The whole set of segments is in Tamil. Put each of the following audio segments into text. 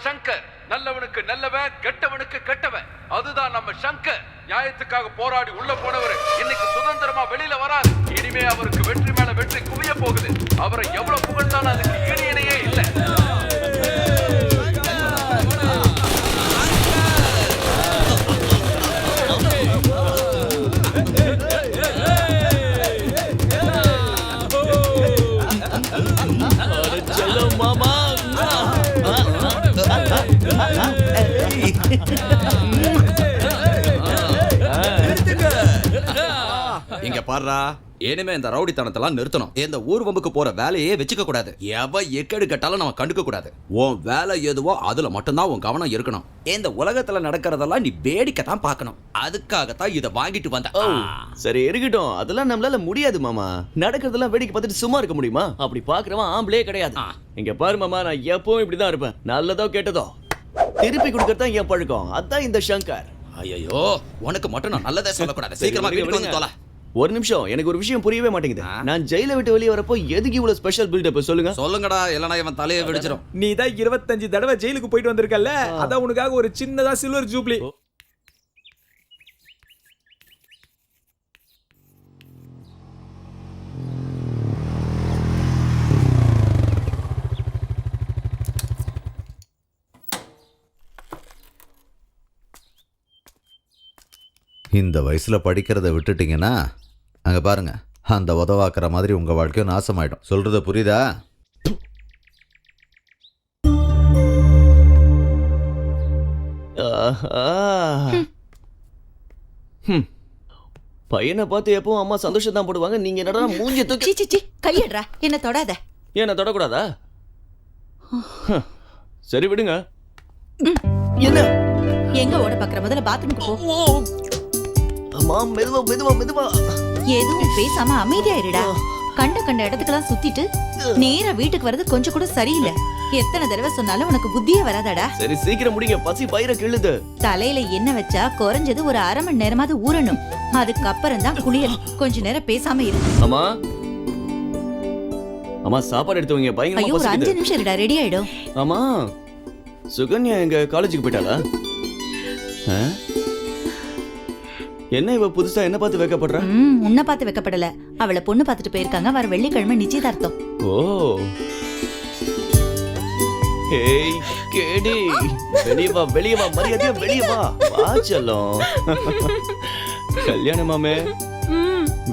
சங்கர். நல்லவனுக்கு நல்லவன், கெட்டவனுக்கு கெட்டவன். அதுதான் நம்ம சங்கர். நியாயத்துக்காக போராடி உள்ள போனவர் இன்னைக்கு சுதந்திரமா வெளியில வராரு. இனிமே அவருக்கு வெற்றி மேல வெற்றி குவிய போகுது. அவரை எவ்வளவு புகழ்ந்தாலும் அதுக்கு ஈடு இணையே இல்லை. மாமா இங்க பாருடா, இனிமே இந்த ரவுடித்தனத்தெல்லாம் நிறுத்தணும். இந்த ஊர்வம்புக்கு போற வேலையே வச்சுக்க கூடாது. எவ எக்கெடு கட்டாலும் நம்ம கண்டுக்க கூடாது. உன் வேலை எதுவோ அதுல மட்டும்தான் உன் கவனம் இருக்கணும். இந்த உலகத்துல நடக்கிறதெல்லாம் நீ வேடிக்கை தான் பார்க்கணும். அதுக்காகத்தான் இதை வாங்கிட்டு வந்த. சரி இருக்கட்டும், அதெல்லாம் நம்மளால முடியாது மாமா. நடக்கிறதெல்லாம் வேடிக்கை பார்த்துட்டு சும்மா இருக்க முடியுமா? அப்படி பாக்குறவன் ஆம்பளே கிடையாது. இங்க பாரு மாமா, நான் எப்பவும் இப்படிதான் இருப்பேன். நல்லதோ கெட்டதோ திருப்பி கொடுக்கறதான் என் பழக்கம். அதான் இந்த சங்கர். ஐயோ, உனக்கு மட்டும் நான் நல்லதே சொல்லக்கூடாது. சீக்கிரமா வீட்டுக்கு வந்து தொலை. ஒரு நிமிஷம், எனக்கு ஒரு விஷயம் புரியவே மாட்டேங்குது. நான் ஜெயில விட்டு வெளியே வரப்போ எதுக்கு இவ்வளவு ஸ்பெஷல் பில்டப்? சொல்லுங்கடா, இல்லனா இவன் தலையை வெடிச்சிடும். நீ தான் 25 தடவை ஜெயிலுக்கு போயிட்டு வந்திருக்கல்ல, அதான் உனக்காக ஒரு சின்னதா சில்வர் ஜூப்ளி. இந்த வயசுல படிக்கிறத விட்டுட்டீங்கன்னா அங்க பாருங்க, அந்த உதவாக்குற மாதிரி உங்க வாழ்க்கையும் நாசமாயிடும். சொல்றது புரியுதா? பையனை பார்த்து எப்பவும் அம்மா சந்தோஷம் தான் போடுவாங்க. நீங்க என்னடா மூஞ்சி தூக்கி சி கையடுறா, என்ன தொடாத. என்ன தொடக்கூடாதா? சரி விடுங்க. என்ன எங்க ஓட பாக்குற? முதல்ல பாத்ரூமுக்கு போ. அம்மா மெதுவா மெதுவா மெதுவா. எதுவும் பேசாம அமைதியா இருடா. கண்ட இடத்துக்கெல்லாம் சுத்திட்டு நேரா வீட்டுக்கு வர்றது கொஞ்சம் கூட சரியில்லை. எத்தனை தடவை சொன்னாலும் உனக்கு புத்தியே வராதாடா? சரி சீக்கிரம் முடிங்க, பசி பயிர கிள்ளுது. தலையில என்ன வச்சா குறைஞ்சது ஒரு அரை மணி நேரமாவது ஊறணும். அதுக்கப்புறம் தான் குளியல். கொஞ்ச நேரம் பேசாம இரு. அம்மா அம்மா சாப்பாடு எடுத்து வைங்க, பயங்கரமா ஐயோ, ஒரு பசிக்குது. 5 நிமிஷம் இருடா, ரெடி ஆயிடும். அம்மா சுகன்யா எங்க காலேஜுக்கு போயிட்டாளா? என்ன இவ புதுசா என்ன பார்த்து வைக்கப்படுறா? உன்னை பார்த்து வைக்கப்படல, அவளை பொண்ணு பார்த்துட்டு போயிருக்காங்க. வர வெள்ளிக்கிழமை நிச்சயதார்த்தம். ஓ ஏய் கேடி, வெளிய வா மரியாதையா வெளிய வா. வா செல்லம். கல்யாணம் மாமே,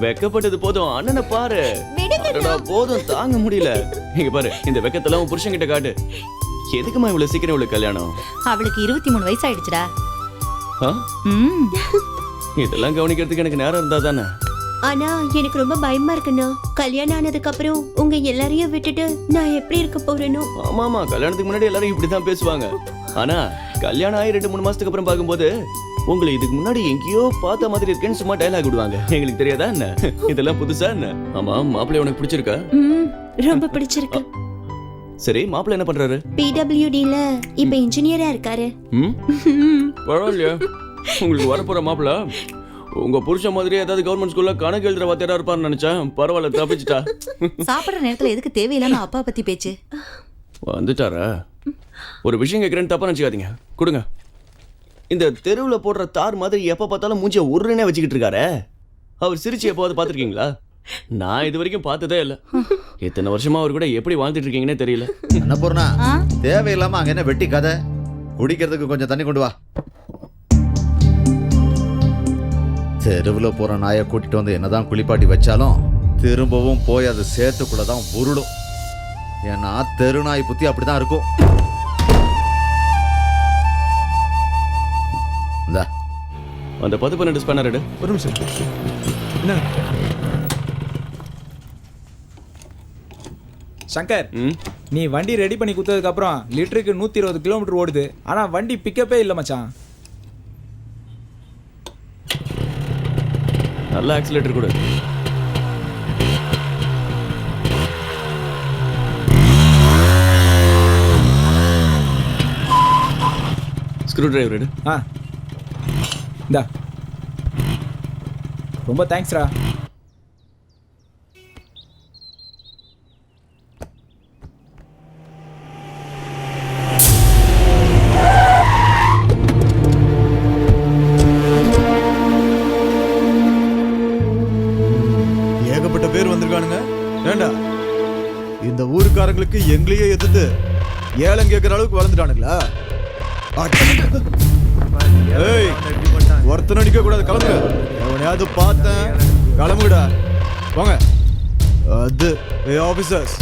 வெக்கப்பட்டது போதும். அண்ணனை பாரு. போதும், தாங்க முடியல. இங்க பாரு, இந்த வெக்கத்தெல்லாம் உன் புருஷன் கிட்ட காட்டு. எதுக்குமா இவ்வளவு சீக்கிரம் இவ்வளவு கல்யாணம்? அவளுக்கு 23 வயசு ஆயிடுச்சுடா. இதெல்லாம் கவனிக்கிறதுக்கு எனக்கு நேரம் இருந்தா தானே. ஆனா எனக்கு ரொம்ப பயமா இருக்குண்ணா. கல்யாணம் ஆனதுக்கு அப்புறம் உங்க எல்லாரையும் விட்டுட்டு நான் எப்படி இருக்க போறேனோ. ஆமாமா, கல்யாணத்துக்கு முன்னாடி எல்லாரும் இப்படிதான் பேசுவாங்க. ஆனா கல்யாணம் ஆகி 2-3 மாசத்துக்கு அப்புறம் பார்க்கும்போது உங்களை இதுக்கு முன்னாடி எங்கேயோ பார்த்த மாதிரி இருக்கேன்னு சும்மா டயலாக் விடுவாங்க. எங்களுக்கு தெரியாதா என்ன? இதெல்லாம் புதுசா என்ன? ஆமா, மாப்பிள்ளை உனக்கு பிடிச்சிருக்கா? ரொம்ப பிடிச்சிருக்கு. சரி, மாப்பிள்ளை என்ன பண்றாரு? PWDல இப்ப இன்ஜினியரா இருக்காரு. பரவாயில்லையா? உங்களுக்கு வரப்போற மாப்பிள்ளை உங்க புருஷன் மாதிரி ஏதாவது கவர்மெண்ட் ஸ்கூல்ல கணக்கு எழுதுற வாத்தியாரா இருப்பான்னு நினைச்சேன். பரவாயில்ல, தப்பிச்சிட்டா. சாப்பிடுற நேரத்துல எதுக்கு தேவையில்லாம அப்பா பத்தி பேச்சு? வந்துட்டாரா? ஒரு விஷயம் கேட்கறேன்னு தப்பா நினைச்சுக்காதீங்க. கொடுங்க. இந்த தெருவுல போடுற தார் மாதிரி எப்ப பார்த்தாலும் மூஞ்சிய உருன்னே வச்சுக்கிட்டு இருக்காரு. அவர் சிரிச்சு எப்போது பாத்திருக்கீங்களா? நான் இது வரைக்கும் பார்த்ததே இல்ல. இத்தனை வருஷமா அவர் கூட எப்படி வாழ்ந்துட்டு இருக்கீங்கன்னே தெரியல. என்ன பொருணா, தேவையில்லாம அங்க என்ன வெட்டி கதை? குடிக்கிறதுக்கு கொஞ்சம் தண்ணி கொண்டு வா. தெருவுல போற நாயை கூட்டிட்டு வந்து என்னதான் குளிப்பாட்டி வச்சாலும் திரும்பவும் போய் அது சேத்துக்குள்ளதான் உருளும். ஏன்னா தெரு நாய் புத்தி அப்படிதான் இருக்கும். அந்த 10-12 ஸ்பேனர் எடு. ஒரு நிமிஷம். என்ன சங்கர், நீ வண்டி ரெடி பண்ணி கொடுத்ததுக்கு அப்புறம் லிட்டருக்கு 120 கிலோமீட்டர் ஓடுது. ஆனா வண்டி பிக்கப்பே இல்லை மச்சான். நல்ல ஆக்சிலேட்டர் கொடு. ஸ்க்ரூ டிரைவர் எடு. இந்தா. ரொம்ப தேங்க்ஸ்ரா. எங்களையே எதிர்த்து ஏலம் கேட்குற அளவுக்கு வளர்ந்துட்டானுங்களா? ஏய், ஒருத்தன் அடிக்க கூடாது, கிளம்புங்க. எவனையாவது பார்த்தேன், கிளம்புடா. வாங்க. அது ஆபீசர்ஸ்,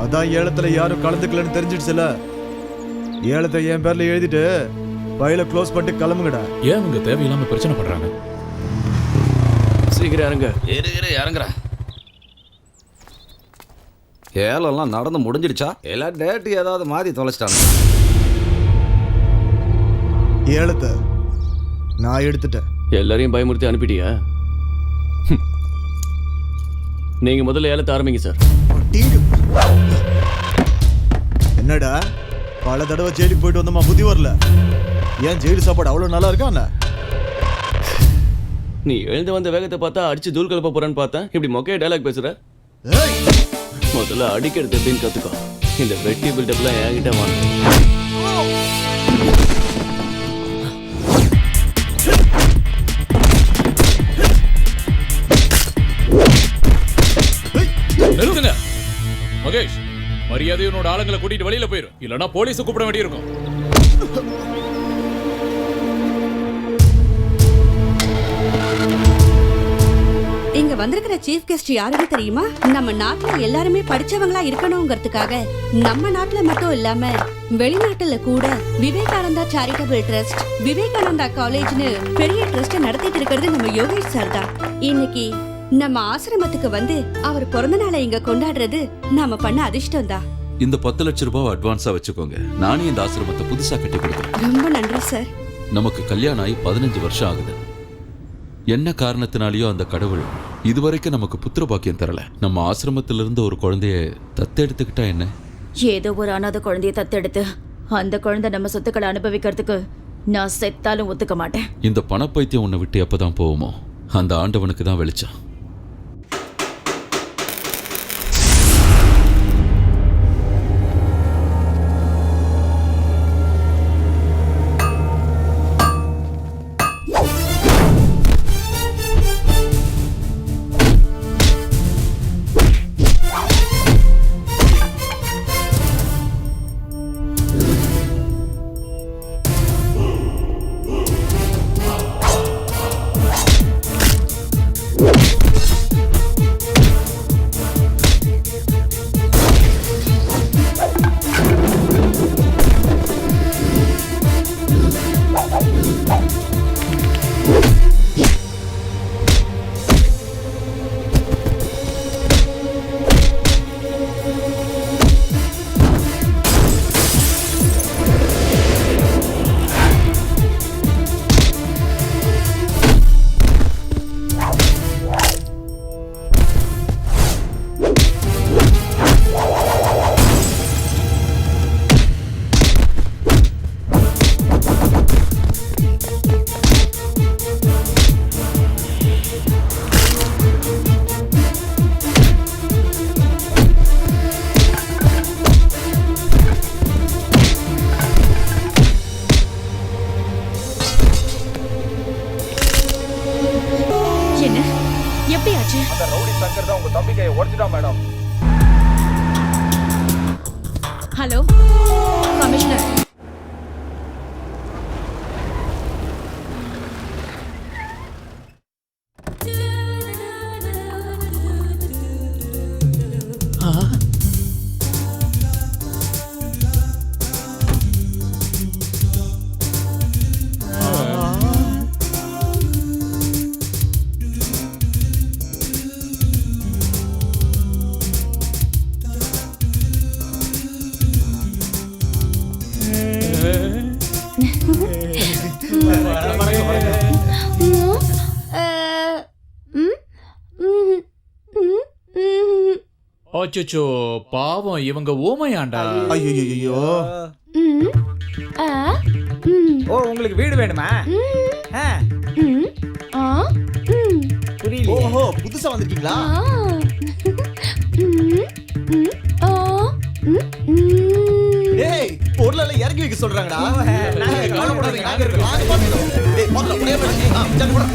அதான் ஏலத்துல யாரும் கலந்துக்கலன்னு தெரிஞ்சிடுச்சுல. ஏலத்தை என் பேர்ல எழுதிட்டு ஃபைலை க்ளோஸ் பண்ணிட்டு கிளம்புங்கடா. ஏன் இவங்க தேவையில்லாம பிரச்சனை பண்றாங்க? சீக்கிரம் இறங்க. இறங்குறேன். ஏலம்லாம் நடந்து முடிஞ்சிடுச்சா? எல்லாம் டேட்டு ஏதாவது மாறி தொலைச்சிட்டாங்க. ஏலத்தை நான் எடுத்துட்டேன். எல்லாரையும் பயமுறுத்தி அனுப்பிட்டியா? நீங்க முதல்ல ஏலத்தை ஆரம்பிங்க சார். என்னடா பல தடவை ஜெயிலுக்கு போயிட்டு வந்தோமா, புத்தி வரல? ஏன் ஜெயிலு சாப்பாடு அவ்வளோ நல்லா இருக்கா என்ன? நீ எழுந்து வந்த வேகத்தை பார்த்தா அடிச்சு தூள் கலப்ப போறேன்னு பார்த்தேன். இப்படி மொக்கைய டைலாக் பேசுற. முதல்ல அடிக்கிறது எப்படின்னு கத்துக்கோ. இந்த வெட்டி பில்டப்லாம் என்கிட்ட வாங்க. நிறுத்துங்க மகேஷ், மரியாதை உன்னோட ஆளுங்களை கூட்டிட்டு வெளியில போயிரும், இல்லனா போலீஸை கூப்பிட வேண்டியிருக்கும். இங்க வந்திருக்கிற சீஃப் கெஸ்ட் யாருன்னு தெரியுமா? நம்ம நாட்டுல எல்லாருமே படிச்சவங்களா இருக்கணுங்கிறதுக்காக நம்ம நாட்டுல மட்டும் இல்லாம வெளிநாட்டுல கூட விவேகானந்தா சேரிட்டபிள் ட்ரஸ்ட், விவேகானந்தா காலேஜ்னு பெரிய ட்ரஸ்ட் நடத்திட்டு இருக்கிறது நம்ம யோகேஷ் சார் தான். இன்னைக்கு நம்ம ஆசிரமத்துக்கு வந்து அவர் பிறந்த நாளை இங்க கொண்டாடுறது நாம பண்ண அதிர்ஷ்டம் தான். இந்த 10 லட்சம் ரூபாய் அட்வான்ஸா வச்சுக்கோங்க. நானே இந்த ஆசிரமத்தை புதுசா கட்டி கொடுக்குறேன். ரொம்ப நன்றி சார். நமக்கு கல்யாணம் ஆகி 15 வருஷம் ஆகுது. என்ன காரணத்தினாலேயோ அந்த கடவுள் இதுவரைக்கும் நமக்கு புத்திர பாக்கியம் தரல. நம்ம ஆசிரமத்திலிருந்து ஒரு குழந்தைய தத்தெடுத்துக்கிட்டா என்ன? ஏதோ ஒரு அனாதை குழந்தைய தத்தெடுத்து அந்த குழந்தை நம்ம சொத்துக்களை அனுபவிக்கிறதுக்கு நான் செத்தாலும் ஒத்துக்க மாட்டேன். இந்த பணப்பைத்தியம் உன்னை விட்டு எப்பதான் போவோமோ அந்த ஆண்டவனுக்கு தான் வெளிச்சம். ஹலோ கமிஷனர், அச்சோ பாவம், இவங்க ஊமையாண்டா. ஐயோ, ஓ உங்களுக்கு வீடு வேணுமா? புரியல. ஓஹோ, புதுசா வந்திருக்கீங்களா? ஏய், பொருளை இறக்கி வைக்க சொல்றாங்கடா. கவலைப்படாதீங்க, நாங்க இருக்கோம். வாங்க, பாத்துக்கலாம். டேய், முதல்ல அப்படியே போடு. சரி, போடு.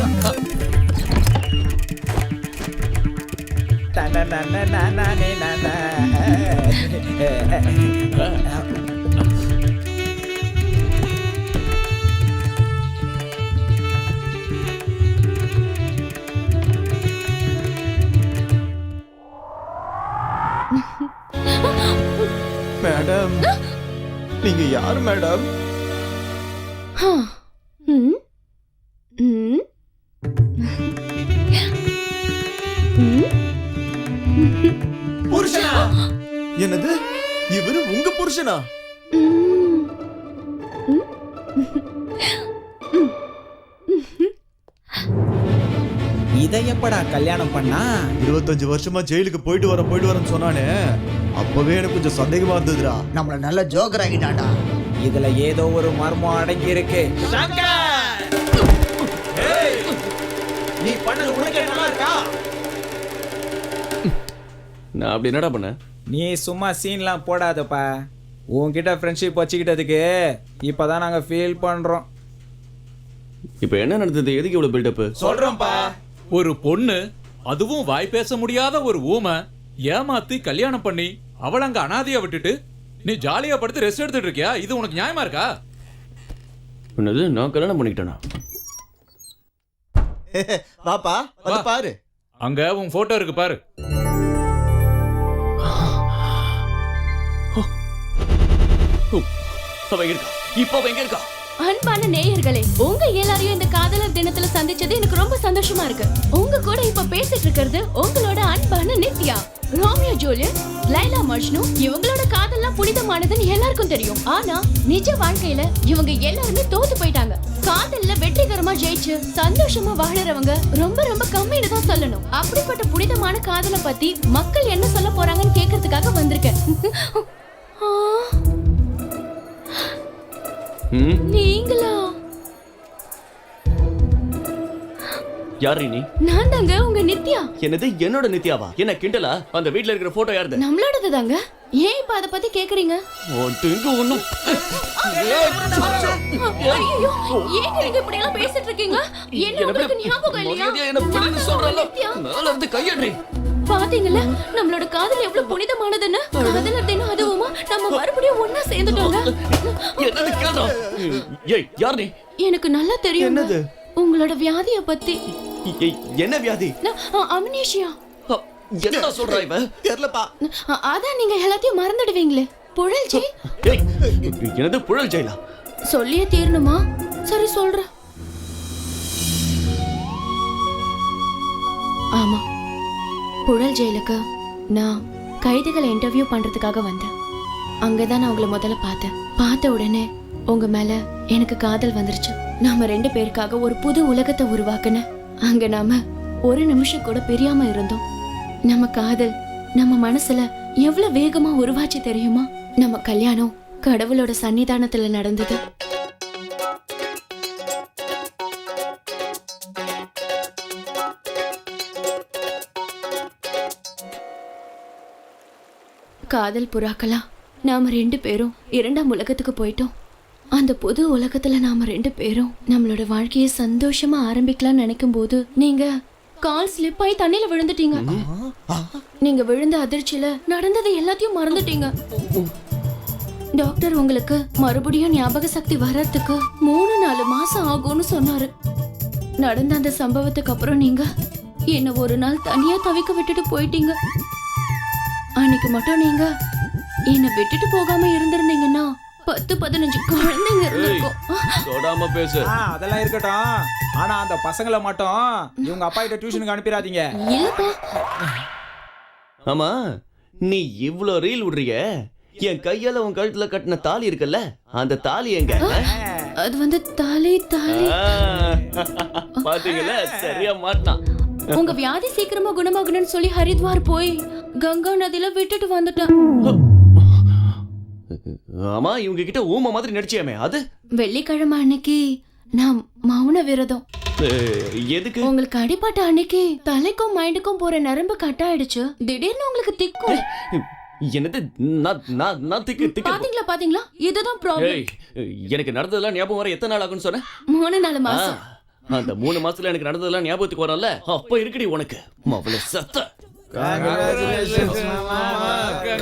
மேடம் நீங்க யார் மேடம்? ம் ம் புருஷனா? என்னது இவரு உங்க புருஷனா? இதை எப்படா கல்யாணம் பண்ணா? 25 வருஷமா ஜெயிலுக்கு போயிட்டு வரேன்னு சொன்னானே, அப்பவே எனக்கு கொஞ்சம் சந்தேகமா இருந்ததுடா. நம்மள நல்ல ஜோக்கர் ஆகிட்டான்டா. இதுல ஏதோ ஒரு மர்மம் அடங்கி இருக்கு. நீ பண்ணது உனக்கே நல்லா இருக்கா? நான் அப்படி என்னடா பண்ணேன்? நீ சும்மா சீன்லாம் போடாதப்பா. உன்கிட்ட ஃப்ரெண்ட்ஷிப் வச்சுக்கிட்டதுக்கு இப்பதான் நாங்க ஃபீல் பண்றோம். இப்போ என்ன நடந்தது? எதுக்கு இவ்வளவு பில்டப்? சொல்றோம்ப்பா. ஒரு பொண்ணு, அதுவும் வாய் பேச முடியாத ஒரு ஊமை, ஏமாத்தி கல்யாணம் பண்ணி அவள அங்க அனாதையா விட்டுட்டு நீ ஜாலியா படுத்து ரெஸ்ட் எடுத்துட்டு இருக்கியா? இது உனக்கு நியாயமா இருக்கா? என்னது, நான் கல்யாணம் பண்ணிக்கிட்டேனா? வாப்பா வந்து பாரு. அங்க உன் போட்டோ இருக்கு பாரு. அவ எங்க இருக்கா? இப்போ அவ எங்க இருக்கா? அன்பான நேயர்களே, உங்க எல்லாரையும் இந்த காதலர் தினத்துல சந்திச்சது எனக்கு ரொம்ப சந்தோஷமா இருக்கு. உங்க கூட இப்ப பேசிட்டு இருக்கிறது உங்களோட அன்பான நித்யா. ரோமியோ ஜூலியட், லைலா மஜ்னு இவங்களோட காதல்லாம் புனிதமானதுன்னு எல்லாருக்கும் தெரியும். ஆனா நிஜ வாழ்க்கையில இவங்க எல்லாருமே தோத்து போயிட்டாங்க. காதல்ல வெற்றிகரமா ஜெயிச்சு சந்தோஷமா வாழறவங்க ரொம்ப ரொம்ப கம்மின்னு தான் சொல்லணும். அப்படிப்பட்ட புனிதமான காதலை பத்தி மக்கள் என்ன சொல்ல போறாங்கன்னு கேட்கறதுக்காக வந்திருக்கேன். நீங்களா? யாரு நீ? நான் தாங்க உங்க நித்யா. என்னது, என்னோட நித்யாவா? என்ன கிண்டலா? அந்த வீட்ல இருக்கிற போட்டோ யாருது? நம்மளோடது தாங்க. ஏன் இப்ப அத பத்தி கேக்குறீங்க? ஒண்ணும் ஐயோ, ஏன் நீங்க இப்படி எல்லாம் பேசிட்டு இருக்கீங்க? என்ன உங்களுக்கு ஞாபகம் இல்லையா? என்ன பண்ணு சொல்றல? மேல இருந்து கையடி. பாத்தீங்கல நம்மளோட காதல் எவ்வளவு புனிதமானதுன்னு. காதலர் தினம் அதுவுமா நம்ம மறுபடியும் ஒண்ணா சேர்ந்துட்டோங்க. என்னது கேளா? ஏய், யார் நீ? எனக்கு நல்லா தெரியும். என்னது? உங்களோட வியாதிய பத்தி. என்ன வியாதி? அம்னீஷியா. என்னடா சொல்றா இவ? தெரியலப்பா. அதான் நீங்க எல்லாத்தையும் மறந்துடுவீங்களே. புழல் ஜெயில். என்னது புழல் ஜெயிலா? சொல்லியே தீரணுமா? சரி சொல்றேன். ஆமா, புழல் ஜெயிலுக்கு நான் கைதிகளை இன்டர்வியூ பண்றதுக்காக வந்தேன். அங்கதான் நான் உங்களை முதல்ல பார்த்தேன். பார்த்த உடனே உங்க மேல எனக்கு காதல் வந்துருச்சு. நாம 2 பேருக்காக ஒரு புது உலகத்தை உருவாக்குன. அங்க நாம ஒரு நிமிஷம் கூட பிரியாம இருந்தோம். நம்ம காதல் நம்ம மனசுல எவ்வளவு வேகமா உருவாச்சு தெரியுமா? நம்ம கல்யாணம் கடவுளோட சன்னிதானத்துல நடந்தது. காதல் புறாக்களா நாம 2 பேரும் 2ஆம் உலகத்துக்கு போயிட்டோம். அந்த புது உலகத்துல நாம 2 பேரும் நம்மளோட வாழ்க்கையை சந்தோஷமா ஆரம்பிக்கலாம் நினைக்கும் போது நீங்க கால் ஸ்லிப் ஆகி தண்ணியில விழுந்துட்டீங்க. நீங்க விழுந்த அதிர்ச்சியில நடந்தது எல்லாத்தையும் மறந்துட்டீங்க. டாக்டர் உங்களுக்கு மறுபடியும் ஞாபக சக்தி வர்றதுக்கு 3-4 மாசம் ஆகும்னு சொன்னாரு. நடந்த அந்த சம்பவத்துக்கு அப்புறம் நீங்க என்ன ஒரு நாள் தனியா தவிக்க விட்டுட்டு போயிட்டீங்க. அன்னைக்கு மட்டும் நீங்க என்ன விட்டுட்டு போகாம இருந்திருந்தீங்கன்னா 10-15 குழந்தைங்க இருந்திருக்கும். தொடாம பேசு. அதெல்லாம் இருக்கட்டும். ஆனா அந்த பசங்களை மட்டும் இவங்க அப்பா கிட்ட டியூஷனுக்கு அனுப்பிடாதீங்க. இல்லப்பா. ஆமா, நீ இவ்ளோ ரீல் விடுறிய, என் கையால உன் கழுத்துல கட்டின தாலி இருக்குல்ல, அந்த தாலி எங்க? அது வந்து தாலி. பாத்தீங்களா, சரியா மாட்டான். உங்க வியாதி சீக்கிரமா குணமாகணும்னு சொல்லி ஹரித்வார் போய் கங்கா நதியில விட்டுட்டு வந்துட்டேன். ஆமா, இவங்க கிட்ட ஊமை மாதிரி நடிச்சியாமே, அது வெள்ளிக்கிழமை அன்னைக்கு நான் மௌன விரதம். எதுக்கு? உங்களுக்கு அடிபட்ட அன்னைக்கு தலைக்கும் மைண்டுக்கும் போற நரம்பு கட் ஆயிடுச்சு. திடீர்னு உங்களுக்கு திக்கும். என்னது? நான் திக்கு பாத்தீங்களா இதுதான் ப்ராப்ளம். எனக்கு நடந்ததெல்லாம் ஞாபகம் வர எத்தனை நாள் ஆகும்னு சொன்ன? 3-4 மாசம். அந்த 3 மாசத்துல எனக்கு நடந்ததெல்லாம் ஞாபகத்துக்கு வரல. அப்ப இருக்குடி உனக்கு மவள சத்த.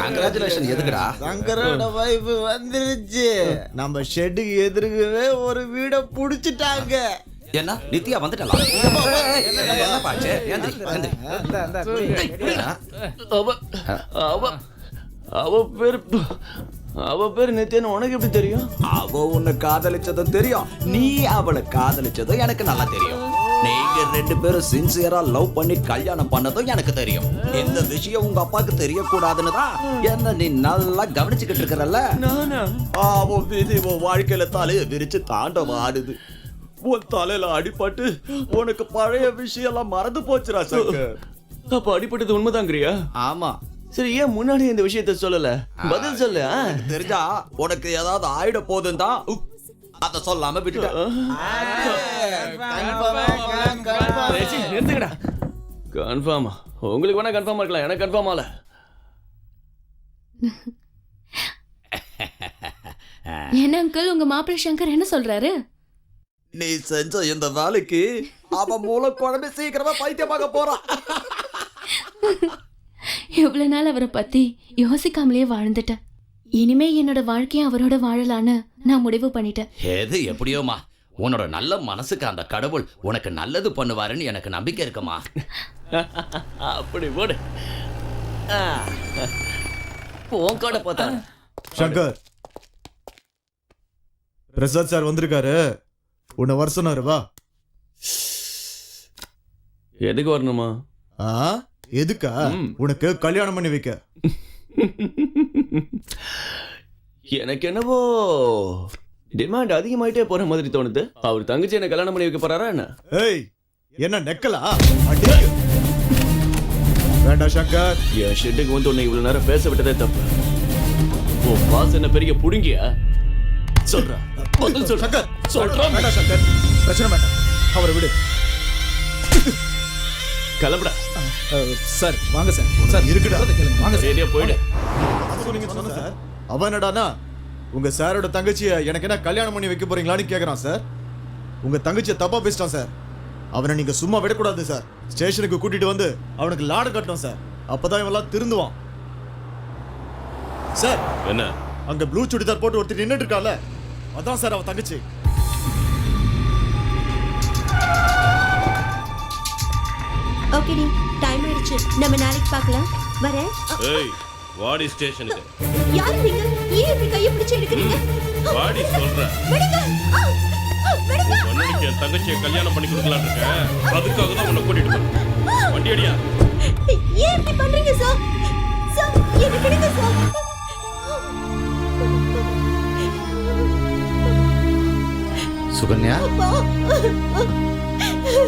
கங்க்ராச்சுலேஷன் எதுக்குடா? சங்கரோட வைஃப் வந்துருச்சு. நம்ம ஷெட்டுக்கு எதிர்க்கவே ஒரு வீட புடிச்சிட்டாங்க. என்ன நித்யா வந்துட்டலாம்? என்ன பாச்சு? அவ பேர் நித்யான்னு உனக்கு எப்படி தெரியும்? அவ உன்னை காதலிச்சதும் தெரியும், நீ அவளை காதலிச்சதும் எனக்கு நல்லா தெரியும். நீங்க 2 பேரும் சின்சியரா லவ் பண்ணி கல்யாணம் பண்ணதும் எனக்கு தெரியும். இந்த விஷயம் உங்க அப்பாக்கு தெரியக்கூடாதுன்னு தான் என்ன நீ நல்லா கவனிச்சுக்கிட்டு இருக்கறல்ல. அவன் விதி உன் வாழ்க்கையில தலையை விரிச்சு தாண்டவம் ஆடுது. உன் தலையில அடிபட்டு உனக்கு பழைய விஷயம் எல்லாம் மறந்து போச்சுடா சங்கர். அப்ப அடிப்பட்டது உண்மைதாங்கிறியா? ஆமா. சரி, ஏன் முன்னாடி இந்த விஷயத்த சொல்லல? பதில் சொல்லு. தெரிஞ்சா உனக்கு ஏதாவது ஆயிட போதுன்னு தான் அத சொல்லாம விட்டுட்டேன். நிறுத்துக்கடா. கன்ஃபார்மா? உங்களுக்கு வேணா கன்ஃபார்மா இருக்கலாம், எனக்கு கன்ஃபார்ம் ஆல. என்ன அங்கிள், உங்க மாப்பிள்ளை சங்கர் என்ன சொல்றாரு? நீ செஞ்ச இந்த வேலைக்கு அவன் மூலம் குழம்பு சீக்கிரமா பைத்தியமாக போறான். இவ்வளவு நாள் அவரை பத்தி யோசிக்காமலே வாழ்ந்துட்டேன். இனிமே என்னோட வாழ்க்கையை அவரோட வாழலான்னு நான் முடிவு பண்ணிட்டேன். எது எப்படியோமா, உன்னோட நல்ல மனசுக்கு அந்த கடவுள் உனக்கு நல்லது பண்ணுவாருன்னு எனக்கு நம்பிக்கை இருக்குமா. அப்படி போடு. போங்கட பார்த்தா. சங்கர், பிரசாத் சார் வந்திருக்காரு. உன்னை வர சொன்னாரு, வா. எதுக்கு வரணுமா? எதுக்கா? உனக்கு கல்யாணம் பண்ணி வைக்க. எனக்கு என்னவோ டிமாண்ட் அதிகமாயிட்டே போற மாதிரி தோணுது. அவர் தங்கச்சி என்ன கல்யாணம் பண்ணி வைக்க போறாரா என்ன? ஏய், என்ன நெக்கலா? வேண்டாம் சங்கர். என் ஷெட்டுக்கு வந்து உன்னை இவ்வளவு நேரம் பேச விட்டதே தப்பு. உன் பாஸ் என்ன பெரிய புடுங்கியா? சொல்ற பதில் சொல் சங்கர். சொல்றேன். வேண்டாம் சங்கர், பிரச்சனை வேண்டாம், அவரை விடு. கிளம்புடா. சார் வாங்க சார். சார் இருக்குடா, வாங்க சார். சரியா போயிடு. சார், அவன் என்னடானா உங்க சாரோட தங்கச்சியை எனக்கு என்ன கல்யாணம் பண்ணி வைக்க போறீங்களான்னு கேக்குறான் சார். உங்க தங்கச்சியை தப்பா பேசிட்டான் சார். அவனை நீங்க சும்மா விடக்கூடாது சார். ஸ்டேஷனுக்கு கூட்டிட்டு வந்து அவனுக்கு லாடு கட்டணும் சார். அப்பதான் இவெல்லாம் திருந்துவான் சார். என்ன அங்க ப்ளூ சுடிதார் போட்டு ஒருத்தர் நின்னுட்டு இருக்கால, அதான் சார் அவன் தங்கச்சி. ஓகேடி, டைம் ஆயிடுச்சு, நம்ம நாளைக்கு பார்க்கலாம். வரேன். ஏய், வாடி ஸ்டேஷனுக்கு. யார் நீங்க? ஏன் இப்படி கையை பிடிச்சு எடுக்கிறீங்க? வாடி சொல்றேன். விடுங்க. விடுங்க. உன்னைக்கு என் தங்கச்சியை கல்யாணம் பண்ணி கொடுக்கலாம்னு இருக்கேன். அதுக்காக தான் உன்னை கூட்டிட்டு போறேன். வண்டி அடியா. ஏன் இப்படி பண்றீங்க சார்? சார், என்ன விடுங்க சார். சுகன்யா,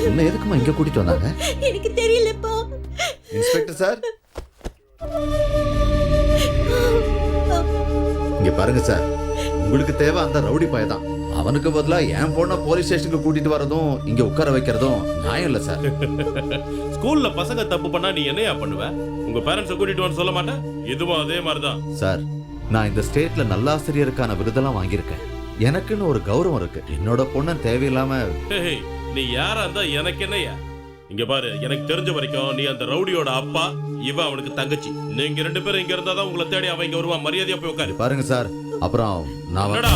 என்ன எதுக்குமா இங்க கூட்டிட்டு வந்தாங்க? எனக்கு தெரியலப்பா. இன்ஸ்பெக்டர் சார், இங்க பாருங்க சார், உங்களுக்கு தேவை அந்த ரவுடி பையன். அவனுக்கு பதிலா என் பொண்ண போலீஸ் ஸ்டேஷனுக்கு கூட்டிட்டு வரதும் இங்க உட்கார வைக்கிறதும் நியாயம் இல்ல சார். ஸ்கூல்ல பசங்க தப்பு பண்ணா நீ என்னையா பண்ணுவ? உங்க பேரண்ட்ஸை கூட்டிட்டு வந்து சொல்ல மாட்டேன்? இதுவும் அதே மாதிரிதான் சார். நான் இந்த ஸ்டேட்ல நல்லாசிரியருக்கான விருதெல்லாம் வாங்கியிருக்கேன். எனக்குன்னு ஒரு கௌரவம் இருக்கு. என்னோட பொண்ணு தேவையில்லாம. நீ யாரா இருந்தா எனக்கு என்னையா? இங்க பாரு, எனக்கு தெரிஞ்ச வரைக்கும் நீ அந்த ரவுடியோட அப்பா, இவ அவனுக்கு தங்கச்சி. நீங்க 2 பேரும் இங்க இருந்தாதான் உங்களை தேடி அவன் இங்க வருவான். மரியாதையா போய் உட்காரு. பாருங்க சார், அப்புறம் நான் அப்புறம்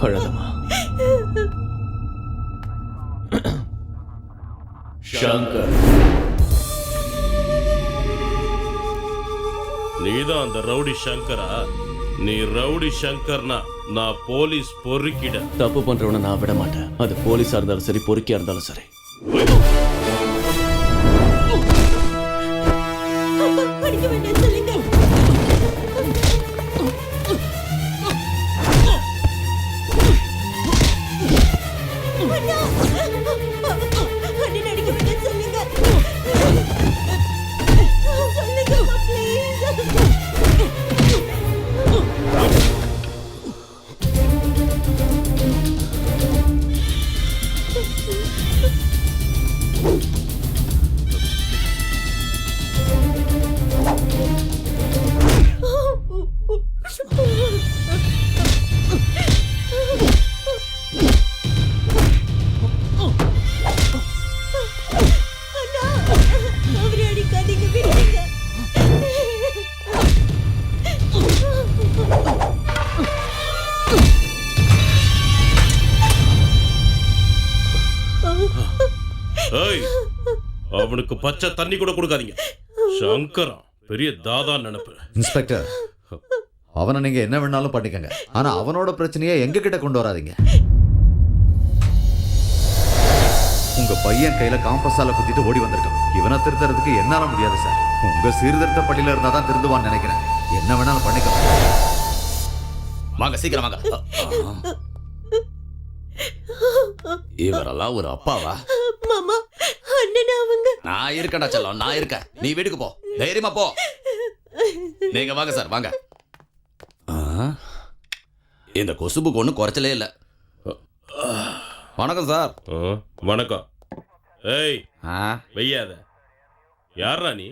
அழகமா. சங்கர், நீதான் அந்த ரவுடி சங்கரா? நீ ரவுடி சங்கர்னா நான் போலீஸ் பொறுக்கிட. தப்பு பண்றவனை நான் விட மாட்டேன். அது போலீஸா இருந்தாலும் சரி, பொறுக்கியா இருந்தாலும் சரி. படிக்க வேண்டாம் சொல்லுங்க. சொல்லுங்க ப்ளீஸ். ஏய், அவனுக்கு பச்சை தண்ணி கூட கொடுக்காதீங்க. சங்கரம் பெரிய தாதா நினைப்பு. இன்ஸ்பெக்டர், அவனை நீங்க என்ன வேணாலும் பண்ணிக்கங்க, ஆனா அவனோட பிரச்சனையை எங்க கிட்ட கொண்டு வராதீங்க. உங்க பையன் கையில காம்பஸால குத்திட்டு ஓடி வந்திருக்கான். இவனை திருத்துறதுக்கு என்னால முடியாது சார். உங்க சீர்திருத்த பள்ளியில இருந்தா தான் திருந்துவான்னு நினைக்கிறேன். என்ன வேணாலும் பண்ணிக்கோங்க. வாங்க சீக்கிரம் வாங்க. இவரெல்லாம் ஒரு அப்பாவா? மாமா, அண்ணனா அவங்க. நான் இருக்கேன்டா செல்லம், நான் இருக்கேன். நீ வீட்டுக்கு போ, தைரியமா போ. நீங்க வாங்க சார், வாங்க. இந்த கொசுபுக்கு ஒன்றும் குறைச்சலே இல்லை. வணக்கம் சார். வணக்கம். ஏய், வெய்யாத. யாரா நீ?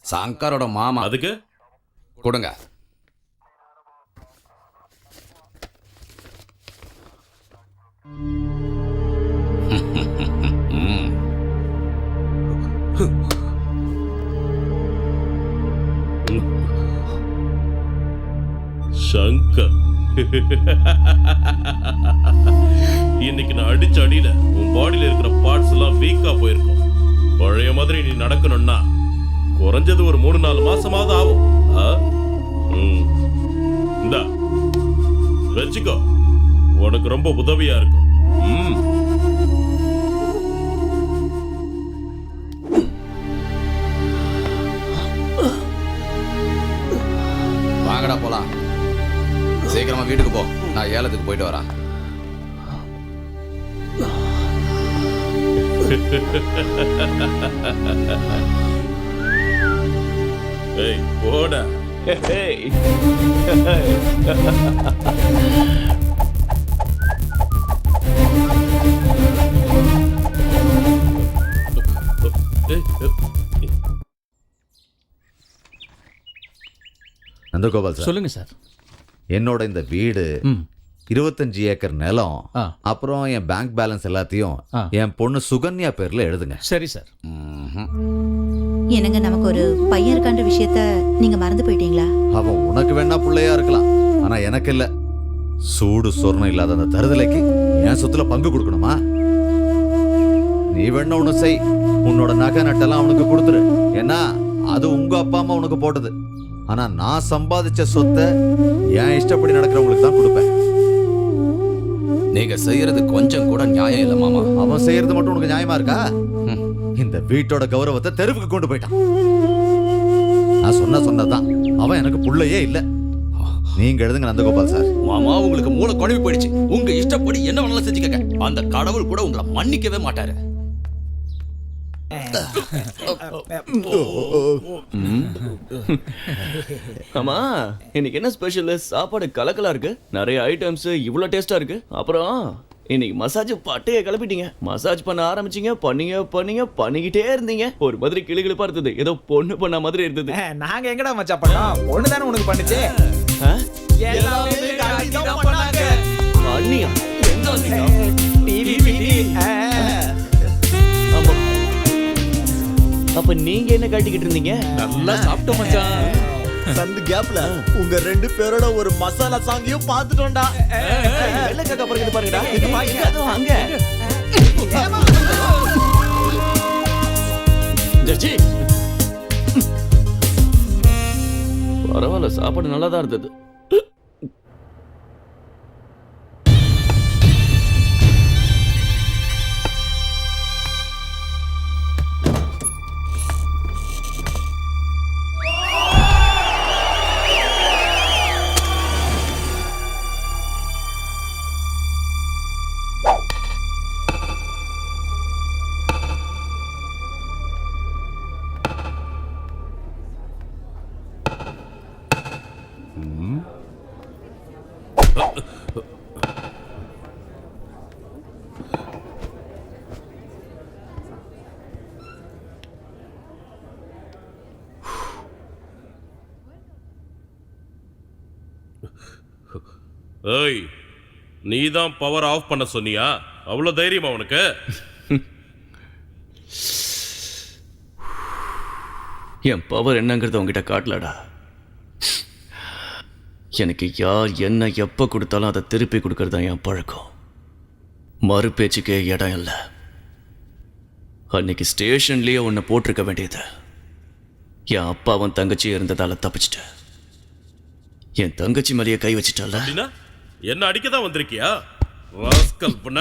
சங்கரோட மாமா. அதுக்கு கொடுங்க. சங்கர், இன்னைக்கு நான் அடிச்ச அடியில உன் பாடியில இருக்கிற பார்ட்ஸ் எல்லாம் வீக்கா போயிருக்கும். பழைய மாதிரி நீ நடக்கணும்னா குறைஞ்சது ஒரு 3-4 மாசமாவது ஆகும். இந்தா வச்சுக்கோ, உனக்கு ரொம்ப உதவியா இருக்கும். வாங்கடா போலாம். சீக்கிரமா வீட்டுக்கு போ, நான் ஏலத்துக்கு போயிட்டு வரேன். ஏய், போடா. நந்தகோபால் சார். சொல்லுங்க சார். என்னோட இந்த வீடு, 25 ஏக்கர் நிலம், அப்புறம் என் பேங்க் பேலன்ஸ் எல்லாத்தையும் என் பொண்ணு சுகன்யா பேர்ல எழுதுங்க. சரி சார். என்னங்க, நமக்கு ஒரு பையன் இருக்கான்ற விஷயத்த நீங்க மறந்து போயிட்டீங்களா? அவன் உனக்கு வேணா பிள்ளையா இருக்கலாம், ஆனா எனக்கு இல்ல. சூடு சொர்ணம் இல்லாத அந்த தருதலைக்கு என் சொத்துல பங்கு கொடுக்கணுமா? நீ வேணா ஒண்ணு செய், உன்னோட நகை நட்டெல்லாம் அவனுக்கு கொடுத்துரு. ஏன்னா அது உங்க அப்பா அம்மா உனக்கு போட்டது. ஆனா நான் சம்பாதிச்ச சொத்தை என் இஷ்டப்படி நடக்கிறவங்களுக்கு தான் கொடுப்பேன். நீங்க செய்யறது கொஞ்சம் கூட நியாயம் இல்ல மாமா. அவன் செய்யறது மட்டும் உனக்கு நியாயமா இருக்கா? இந்த வீட்டோட கௌரவத்தை தெருவுக்கு கொண்டு போயிட்டான். நான் சொன்னதான். அவன் எனக்கு புள்ளையே இல்ல. நீங்க எழுதுங்க நந்தகோபால் சார். மாமா, உங்களுக்கு மூளை குழம்பி போயிடுச்சு. உங்க இஷ்டப்படி என்ன வேணாலும் செஞ்சுக்கங்க. அந்த கடவுள் கூட உங்களை மன்னிக்கவே மாட்டாரு. ஆமா, இன்னைக்கு என்ன ஸ்பெஷல்? சாப்பாடு கலக்கலா இருக்கு, நிறைய ஐட்டம்ஸ், இவ்வளோ டேஸ்டா இருக்கு. அப்புறம் இன்னைக்கு மசாஜ் பட்டையை கிளப்பிட்டீங்க. மசாஜ் பண்ண ஆரம்பிச்சீங்க, பண்ணிக்கிட்டே இருந்தீங்க. ஒரு மாதிரி கிளுகிளுப்பா இருந்தது, ஏதோ பொண்ணு பண்ண மாதிரி இருந்தது. நாங்க எங்கடா மச்சான் பண்ணோம்? பொண்ணு தானே உனக்கு பண்ணுச்சு. பண்ணியா? அப்ப நீங்க என்ன காட்டிக்கிட்டு இருந்தீங்க? நல்லா சாப்பிட்ட மச்சான். சந்து கேப்ல உங்க 2 பேரோட ஒரு மசாலா சாங்கியும் பார்த்துட்டோம்டா. வெள்ளை காக்கா பறக்குது பாருங்கடா. அதுவும் அங்க. ஜட்ஜி, பரவாயில்ல, சாப்பாடு நல்லா தான் இருந்தது. ஏய், நீ தான் பவர் ஆஃப் பண்ண சொன்னியா? அவ்வளவு தைரியமா உனக்கு? என் பவர் என்னங்கிறத உங்ககிட்ட காட்டலடா. எனக்கு யார் என்ன எப்ப கொடுத்தாலும் அதை திருப்பி கொடுக்கறது தான் என் பழக்கம். மறு பேச்சுக்கே இடம் இல்லை. அன்னைக்கு ஸ்டேஷன்லயே உன்னை போட்டிருக்க வேண்டியது. என் அப்பாவும் தங்கச்சி இருந்ததால தப்பிச்சிட்ட. என் தங்கச்சி மேலேயே கை வச்சிட்டல. அப்படின்னா என்ன அடிக்க தான் வந்திருக்கியா? ராஸ்கல் பண்ண.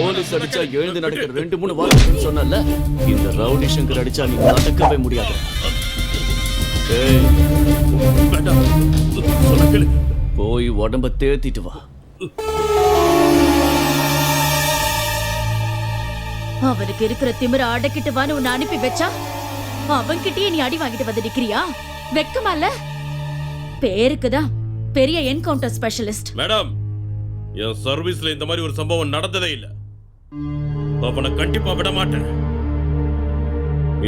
போலீஸ் அடிச்சா எழுந்து நடக்கிற 2-3 வாரத்துக்கு சொன்னல, இந்த ரவுடி சங்கர் அடிச்சா நீ நடக்கவே முடியாது. போய் உடம்ப தேத்திட்டு வா. அவனுக்கு இருக்கிற திமிர அடக்கிட்டு வான்னு உன்னை அனுப்பி வச்சா அவன்கிட்டயே நீ அடி வாங்கிட்டு வந்து நிக்கிறியா? வெக்கமா இல்ல? பேருக்குதான் பெரிய என்கவுண்டர் ஸ்பெஷலிஸ்ட். மேடம், என் சர்வீஸ்ல இந்த மாதிரி ஒரு சம்பவம் நடந்ததே இல்ல. அவனை கண்டிப்பா விட மாட்டேன்.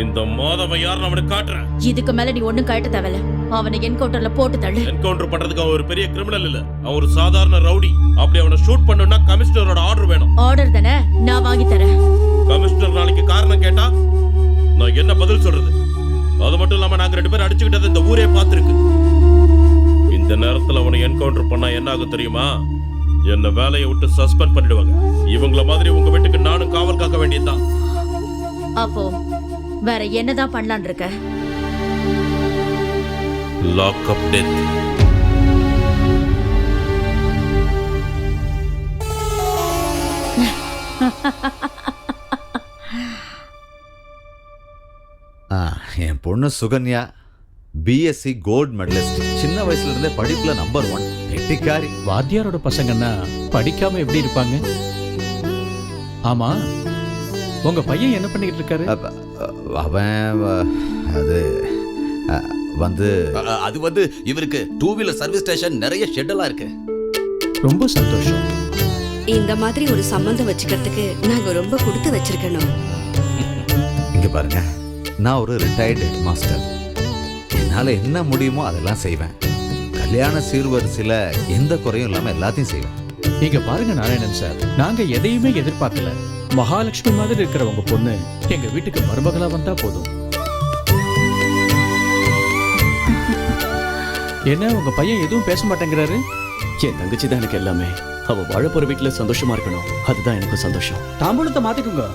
இந்த மாதவன் யாருன்னு அவனுக்கு காட்டுறேன். இதுக்கு மேல நீ ஒண்ணும் காட்ட தேவையில்ல. அவனை என்கவுண்டர்ல போட்டு தள்ளு. என்கவுண்டர் பண்றதுக்கு அவன் ஒரு பெரிய கிரிமினல் இல்ல, அவன் ஒரு சாதாரண ரவுடி. அப்படி அவனை ஷூட் பண்ணனும்னா கமிஷனரோட ஆர்டர் வேணும். ஆர்டர் தானே, நான் வாங்கி தரேன். கமிஷனர் நாளைக்கு காரணம் கேட்டா நான் என்ன பதில் சொல்றது? அது மட்டும் இல்லாம நாங்க 2 பேரும் அடிச்சுக்கிட்டது இந்த ஊரே பார்த்திருக்கு. இந்த நேரத்துல அவனை என்கவுண்டர் பண்ணா என்ன ஆகும் தெரியுமா? என்ன வேலையை விட்டு சஸ்பெண்ட் பண்ணிடுவாங்க. இவங்கள மாதிரி உங்க வீட்டுக்கு நானும் காவல் காக்க வேண்டியதுதான். அப்போ வேற என்னதான் பண்ணலாம்னு இருக்க? லாக் அப் டெத். என் பொண்ணு சுகன்யா பிஎஸ்சி கோல்ட் மெடலிஸ்ட். சின்ன வயசுல இருந்தே படிப்புல நம்பர் 1. கெட்டிக்காரி. வாத்தியாரோட பசங்கன்னா படிக்காம எப்படி இருப்பாங்க? ஆமா, உங்க பையன் என்ன பண்ணிக்கிட்டு இருக்காரு? அவன் அது வந்து இவருக்கு 2 வீலர் சர்வீஸ் ஸ்டேஷன், நிறைய ஷெட்டெல்லாம் இருக்கு. ரொம்ப சந்தோஷம். இந்த மாதிரி ஒரு சம்பந்தம் வச்சுக்கிறதுக்கு நாங்க ரொம்ப கொடுத்து வச்சிருக்கணும். இங்க பாருங்க, நான் ஒரு ரிட்டையர்டு ஹெட் மாஸ்டர். என்னால என்ன முடியுமோ அதெல்லாம் செய்வேன். கல்யாண சீர்வரிசையில எந்த குறையும் இல்லாம எல்லாத்தையும் செய்வேன். இங்க பாருங்க நாராயணன் சார், நாங்க எதையுமே எதிர்பார்க்கல. மகாலட்சுமி மாதிரி இருக்கிற உங்க பொண்ணு எங்க வீட்டுக்கு மருமகளா வந்தா போதும். என்ன உங்க பையன் எதுவும் பேச மாட்டேங்கிறாரு? என் தங்கச்சி தான் எனக்கு எல்லாமே. அவ வாழப்போற வீட்டுல சந்தோஷமா இருக்கணும், அதுதான் எனக்கு சந்தோஷம். தாம்பூலத்தை மாத்திக்குங்க.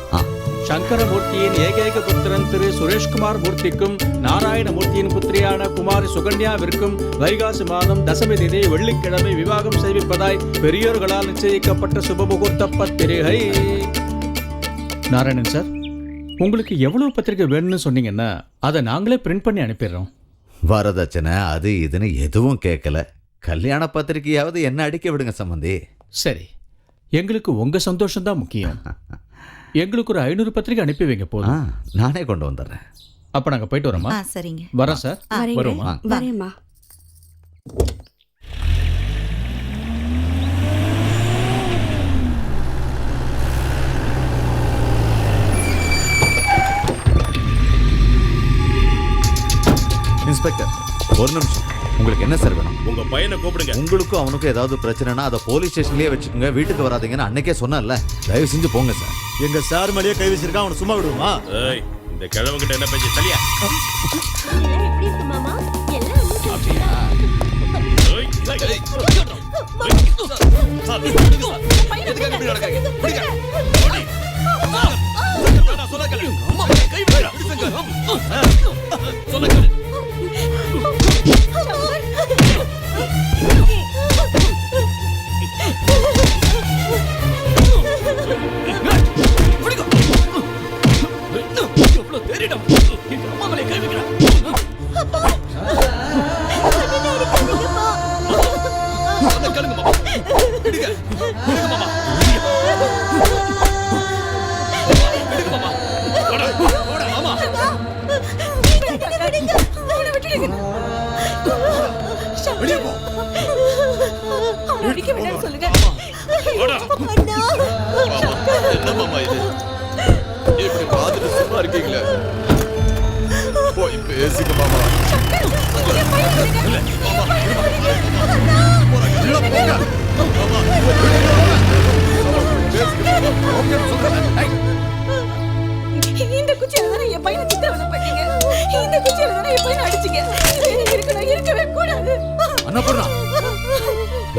சங்கரமூர்த்தியின் ஏகைக புத்திரன் திரு சுரேஷ்குமார் மூர்த்திக்கும் நாராயணமூர்த்தியின் புத்திரியான குமாரி சுகன்யாவிற்கும் வைகாசி மாதம் தசமி தேதி வெள்ளிக்கிழமை விவாகம் செய்விப்பதாய் பெரியோர்களால் நிச்சயிக்கப்பட்ட சுப முகூர்த்த பத்திரிகை. நாராயணன் சார், உங்களுக்கு எவ்வளவு பத்திரிகை வேணும்னு சொன்னீங்கன்னா அதை நாங்களே பிரிண்ட் பண்ணி அனுப்பிடுறோம். வரதட்சணை அது இதுன்னு எதுவும் கேட்கல. கல்யாண பத்திரிகையாவது என்ன அடிக்க விடுங்க சம்பந்தி. சரி, எங்களுக்கு உங்க சந்தோஷம் தான் முக்கியம். எங்களுக்கு ஒரு 500 பத்திரிகை அனுப்பி வைங்க போதும். நானே கொண்டு வந்துடுறேன். அப்ப நாங்க போயிட்டு வரோமா? சரிங்க. வரோம் சார். வருவோமா? வரேம்மா. இன்ஸ்பெக்டர், ஒரு நிமிஷம். உங்களுக்கு என்ன சார் வேணும்? உங்க பையனை கூப்பிடுங்க. உங்களுக்கும் அவனுக்கும் ஏதாவது பிரச்சனைனா அதை போலீஸ் ஸ்டேஷன்லயே வச்சுக்கோங்க. வீட்டுக்கு வராதீங்கன்னு அன்னைக்கே சொன்னேன்ல. தயவு செஞ்சு போங்க சார். எங்க சார் மேலேயே கை வச்சிருக்கா, அவனை சும்மா விடுவோமா? ஏய், இந்த கிழவங்கிட்ட என்ன பேச்சு? தலியா. எப்படி இருக்கு மாமா? எல்லாம் என்னமாமா இது இப்படி பார்த்துட்டு சும்மா இருக்கீங்களே போய் பேசுங்க மாமா இந்த குச்சியில தானே என் பையனை சித்திரவதை பண்ணீங்க. இந்த குச்சியில தானே என் பையனை அடிச்சீங்க. இருக்கவே கூடாது. அன்னபூர்ணா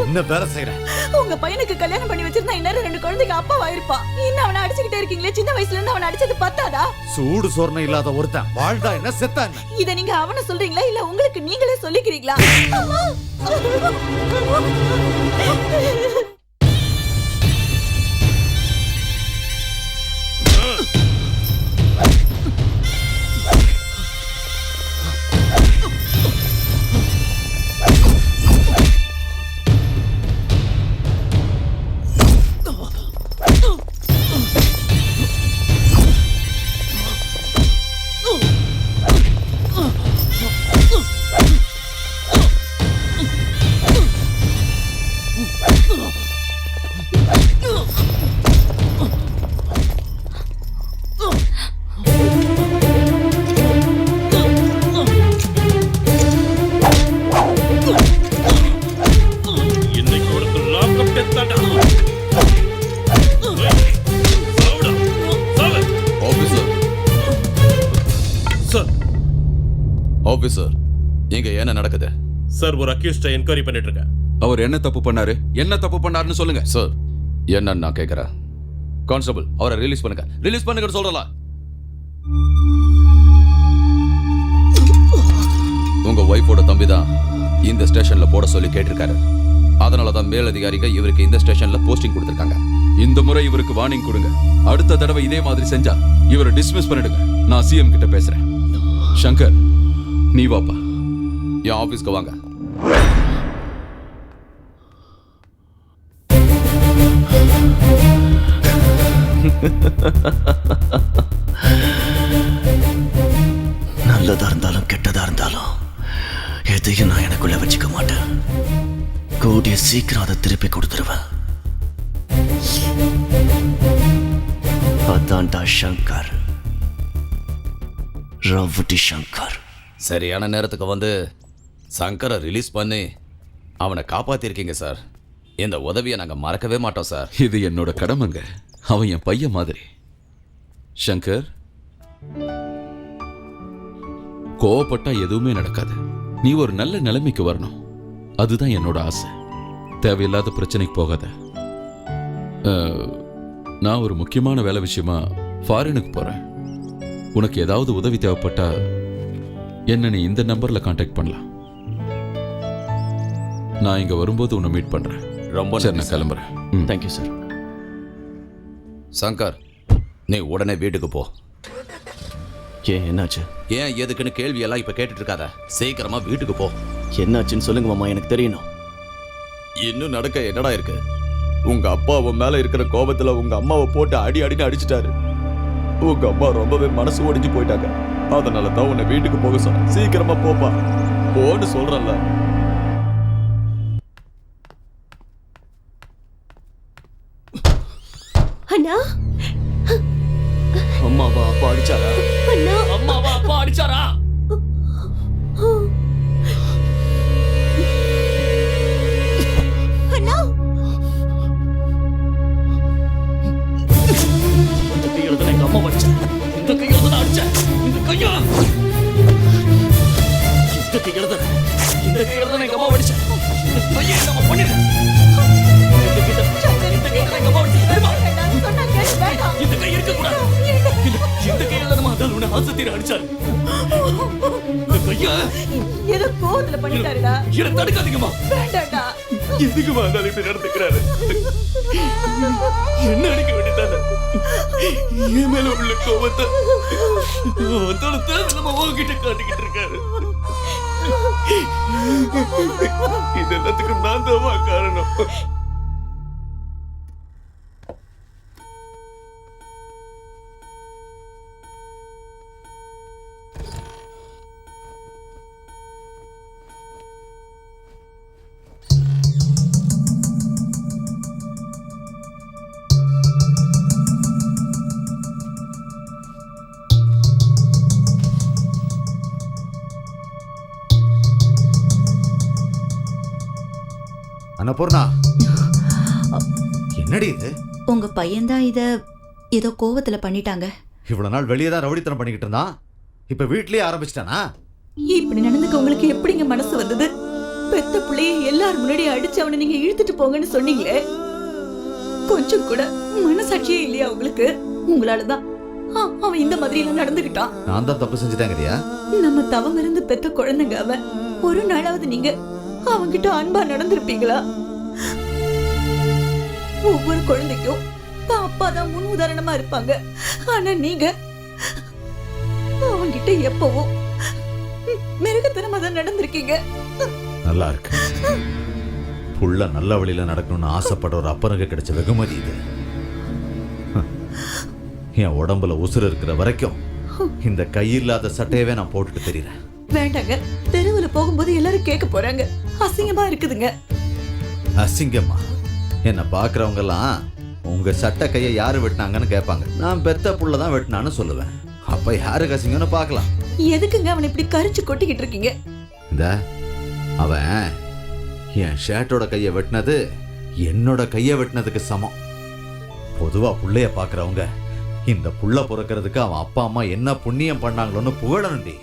என்ன வேலை செய்யற? உங்க பையனுக்கு கல்யாணம் பண்ணி வச்சிருந்தா இன்னும் 2 குழந்தைக்கு அப்பாவா இருப்பான். இன்னும் அவனை அடிச்சுக்கிட்டே இருக்கீங்களே. சின்ன வயசுல இருந்து அவனை அடிச்சது பத்தாதா? சூடு சொர்ணம் இல்லாத ஒருத்தன் வாழ்ந்தா என்ன செத்தா என்ன? இத நீங்க அவனை சொல்றீங்களா இல்ல உங்களுக்கு நீங்களே சொல்லிக்கிறீங்களா? ஆபீசர், இங்க என்ன நடக்குது? சார், ஒரு அக்யூஸ்ட என்கொயரி பண்ணிட்டு இருக்கேன். அவர் என்ன தப்பு பண்ணாரு, என்ன தப்பு பண்ணாருன்னு சொல்லுங்க. சார், என்னன்னு நான் கேட்கிறேன். கான்ஸ்டபிள், அவரை ரிலீஸ் பண்ணுங்க. ரிலீஸ் பண்ணுங்கன்னு சொல்றலாம். உங்க ஒய்ஃபோட தம்பி தான் இந்த ஸ்டேஷன்ல போட சொல்லி கேட்டிருக்காரு. அதனாலதான் மேலதிகாரிங்க இவருக்கு இந்த ஸ்டேஷன்ல போஸ்டிங் கொடுத்திருக்காங்க. இந்த முறை இவருக்கு வார்னிங் கொடுங்க. அடுத்த தடவை இதே மாதிரி செஞ்சா இவரை டிஸ்மிஸ் பண்ணிடுங்க. நான் சிஎம் கிட்ட பேசுறேன். சங்கர், நீ வாப்பா, என் ஆபீஸ்க்கு வாங்க. நல்லதா இருந்தாலும் கெட்டதா இருந்தாலும் எதையும் நான் எனக்குள்ள வச்சுக்க மாட்டேன். கூடிய சீக்கிரம் அதை திருப்பி கொடுத்துருவேன். அதான்டா சங்கர், ரவுடி சங்கர். சரியான நேரத்துக்கு வந்து சங்கரை ரிலீஸ் பண்ணி அவனை காப்பாத்திருக்கீங்க சார். இந்த உதவியை நாங்க மறக்கவே மாட்டோம் சார். இது என்னோட கடமைங்க. அவன் என் பையன் மாதிரி. சங்கர், கோவப்பட்டா எதுவுமே நடக்காது. நீ ஒரு நல்ல நிலைமைக்கு வரணும், அதுதான் என்னோட ஆசை. தேவையில்லாத பிரச்சனைக்கு போகாத. நான் ஒரு முக்கியமான வேலை விஷயமா ஃபாரினுக்கு போறேன். உனக்கு ஏதாவது உதவி தேவைப்பட்டா என்ன நீ இந்த நம்பர்ல கான்டாக்ட் பண்ணலாம். நான் இங்க வரும்போது உன்னை மீட் பண்றேன். ரொம்ப சரி, நான் கிளம்புறேன். Thank you sir. சங்கர், நீ உடனே வீட்டுக்கு போ. ஏன், என்னாச்சு? ஏன் எதுக்குன்னு கேள்வி எல்லாம் இப்ப கேட்டுட்டு இருக்காத. சீக்கிரமா வீட்டுக்கு போ. என்னாச்சுன்னு சொல்லுங்க மாமா, எனக்கு தெரியணும். இன்னும் நடக்க என்னடா இருக்கு? உங்க அப்பா உன் மேல இருக்கிற கோபத்துல உங்க அம்மாவை போட்டு அடின்னு அடிச்சிட்டாரு. உங்க அம்மா ரொம்பவே மனசு ஒடிஞ்சு போயிட்டாங்க. அதனால தான் உன்னை வீட்டுக்கு போக சொன்ன. சீக்கிரமா போப்பா, போன்னு சொல்றேன்ல. அண்ணா, அம்மாவா அப்பா அடிச்சாரா? அண்ணா, அம்மாவா அப்பா அடிச்சாரா? அண்ணா, இந்த கையில தான் எங்க அம்மா அடிச்சேன். இந்த கையில தான் அடிச்சேன். இந்த கையில எங்க அம்மா அடிச்சேன். இந்த கையை நம்ம பண்ணிடுறேன். திடீர்னு அடிச்சாரு. ஐயா, ஏதோ கோவத்துல பண்ணிட்டாருடா. என்ன தடுக்காதீங்கம்மா. வேண்டாடா. எதுக்குமா நான் இப்படி நடந்துக்கிறாரு? என்ன அடிக்க வேண்டியதானே? என் மேல உள்ள கோவத்தை அதோட தேர்தல் உங்ககிட்ட காட்டிக்கிட்டு இருக்காரு. இது எல்லாத்துக்கும் நான் தான் காரணம். அன்னபூர்ணா, என்னடி இது? உங்க பையன்தான் இத ஏதோ கோவத்துல பண்ணிட்டாங்க. இவ்வளவு நாள் வெளியே தான் ரவுடித்தனம் பண்ணிக்கிட்டு இருந்தான், இப்ப வீட்லயே ஆரம்பிச்சிட்டானா? இப்படி நடந்துக்க உங்களுக்கு எப்படிங்க மனசு வந்தது? பெத்த பிள்ளைய எல்லாரும் முன்னாடி அடிச்சு அவனை நீங்க இழுத்துட்டு போங்கன்னு சொன்னீங்களே, கொஞ்சம் கூட மனசாட்சியே இல்லையா உங்களுக்கு? உங்களாலதான் அவன் இந்த மாதிரி எல்லாம் நடந்துகிட்டான். நான் தான் தப்பு செஞ்சுட்டாங்கறியா? நம்ம தவம் இருந்து பெத்த குழந்தைங்க அவன். ஒரு நாளாவது நீங்க அவன்கிட்ட அன்பா நடந்திருப்பீங்களா? ஒவ்வொரு குழந்தைக்கும் அப்பா தான் முன் உதாரணமா இருப்பாங்க. ஆனா நீங்க அவன்கிட்ட எப்பவும் மிருகத்தனமா தான் நடந்திருக்கீங்க. நல்லா இருக்கு. புள்ள நல்ல வழியில நடக்கணும்னு ஆசைப்பட ஒரு அப்பனுக்கு கிடைச்ச வெகுமதி இது. என் உடம்புல உசுறு இருக்கிற வரைக்கும் இந்த கையில்லாத சட்டையவே நான் போட்டுட்டு தெரியறேன். வேண்டாங்க. தெருவுல போகும்போது எல்லாரும் கேட்க போறாங்க. அசிங்கமா இருக்குதுங்க. அசிங்கமா? என்ன பாக்குறவங்க எல்லாம் உங்க சட்டை கையை யாரு வெட்டினாங்கன்னு கேட்பாங்க. நான் பெத்த புள்ள தான் வெட்டினான்னு சொல்லுவேன். அப்ப யாருக்கு அசிங்கம்னு பார்க்கலாம். எதுக்குங்க அவனை இப்படி கரிச்சு கொட்டிக்கிட்டு இருக்கீங்க? இந்த அவன் என் ஷர்ட்டோட கையை வெட்டினது என்னோட கையை வெட்டினதுக்கு சமம். பொதுவா புள்ளைய பாக்குறவங்க இந்த புள்ள பிறக்கிறதுக்கு அவன் அப்பா அம்மா என்ன புண்ணியம் பண்ணாங்களோன்னு புகழணுண்டி.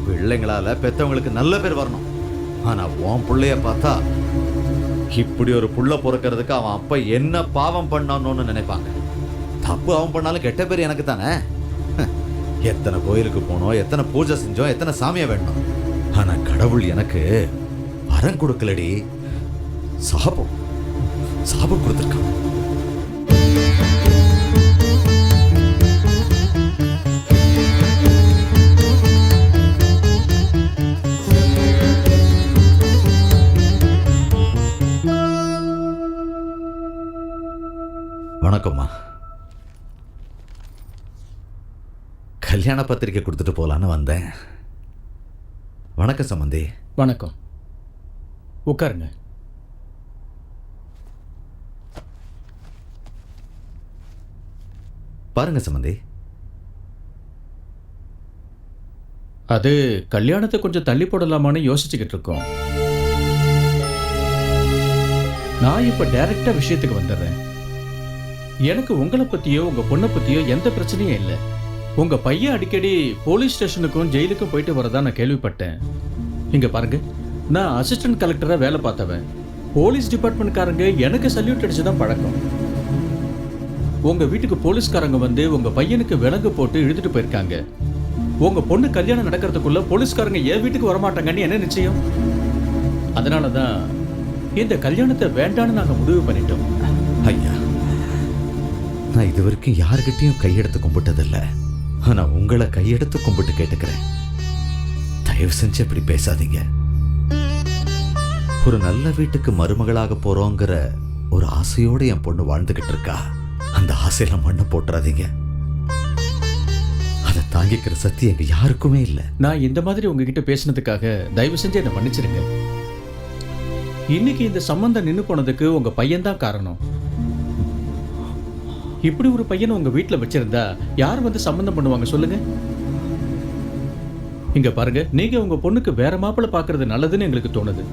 பிள்ளைங்களால பெத்தவங்களுக்கு நல்ல பேர் வரணும். ஆனா உன் புள்ளைய பார்த்தா இப்படி ஒரு புள்ள பிறக்கிறதுக்கு அவன் அப்பா என்ன பாவம் பண்ணணும்னு நினைப்பாங்க. தப்பு அவன் பண்ணாலும் கெட்ட பேர் எனக்கு தானே. எத்தனை கோயிலுக்கு போனோம், எத்தனை பூஜை செஞ்சோம், எத்தனை சாமியை வேணும். ஆனா கடவுள் எனக்கு வரம் கொடுக்கலடி, சாபம் சாபம் கொடுத்துருக்கான். வணக்கம்மா. கல்யாண பத்திரிக்கை கொடுத்துட்டு போலான்னு வந்தேன். வணக்கம் சம்பந்தி. வணக்கம், உட்காருங்க. பாருங்க சம்பந்தி. அது கல்யாணத்தை கொஞ்சம் தள்ளி போடலாமான்னு யோசிச்சுக்கிட்டு இருக்கோம். நான் இப்ப டைரக்டா விஷயத்துக்கு வந்துடுறேன். எனக்கு உங்களை பத்தியோ உங்க பொண்ணை பத்தியோ எந்த பிரச்சனையும் இல்லை. உங்க பையன் அடிக்கடி போலீஸ் ஸ்டேஷனுக்கும் ஜெயிலுக்கும் போயிட்டு வரதா நான் கேள்விப்பட்டேன். இங்க பாருங்க, நான் அசிஸ்டன்ட் கலெக்டரா வேலை பார்த்தவன். போலீஸ் டிபார்ட்மெண்ட்காரங்க எனக்கு சல்யூட் அடிச்சுதான் பழக்கம். உங்க வீட்டுக்கு போலீஸ்காரங்க வந்து உங்க பையனுக்கு விலங்கு போட்டு இழுத்துட்டு போயிருக்காங்க. உங்க பொண்ணு கல்யாணம் நடக்கிறதுக்குள்ள போலீஸ்காரங்க என் வீட்டுக்கு வரமாட்டாங்கன்னு என்ன நிச்சயம்? அதனாலதான் இந்த கல்யாணத்தை வேண்டான்னு நாங்க முடிவு பண்ணிட்டோம். ஐயா, நான் இது வரைக்கும் யாருக்கிட்டையும் கையெடுத்து கும்பிட்டதில்ல. ஆனா உங்களை கையெடுத்து கும்பிட்டு கேட்டுக்கிறேன், தயவு செஞ்சு இப்படி பேசாதீங்க. ஒரு நல்ல வீட்டுக்கு மருமகளாக போறோங்கிற ஒரு ஆசையோடு என் பொண்ணு வாழ்ந்துகிட்டு இருக்கா. அந்த ஆசையில மண்ணை போட்டுறாதீங்க. அதை தாங்கிக்கிற சக்தி எங்க யாருக்குமே இல்லை. நான் இந்த மாதிரி உங்ககிட்ட பேசினதுக்காக தயவு செஞ்சு என்னை மன்னிச்சிருங்க. இன்னைக்கு இந்த சம்பந்தம் நின்னு போனதுக்கு உங்க பையன் தான் காரணம். இப்படி ஒரு பையனை உங்க வீட்டுல வச்சிருந்தா யார் வந்து சம்பந்தம் பண்ணுவாங்க சொல்லுங்க? இங்க பாருங்க, நீங்க உங்க பொண்ணுக்கு வேற மாப்பிள்ளை பாக்குறது நல்லதுன்னு எங்களுக்கு தோணுது.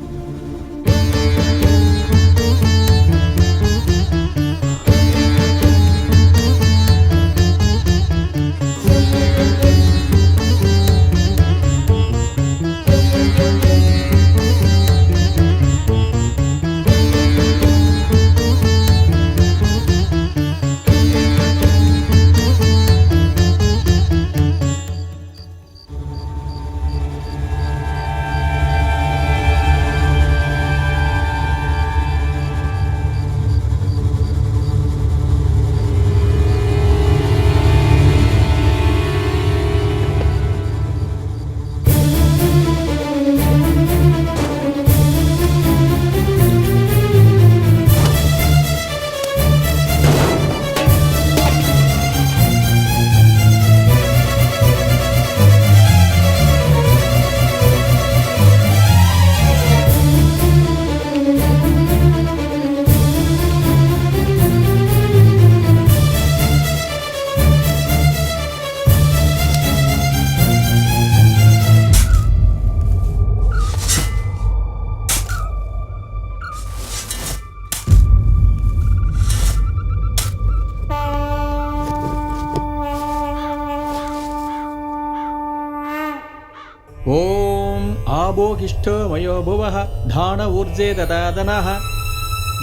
ஓம் ஆபோகிஷ்டோ மயோ புவः தான ஊர்ஜே ததாதனः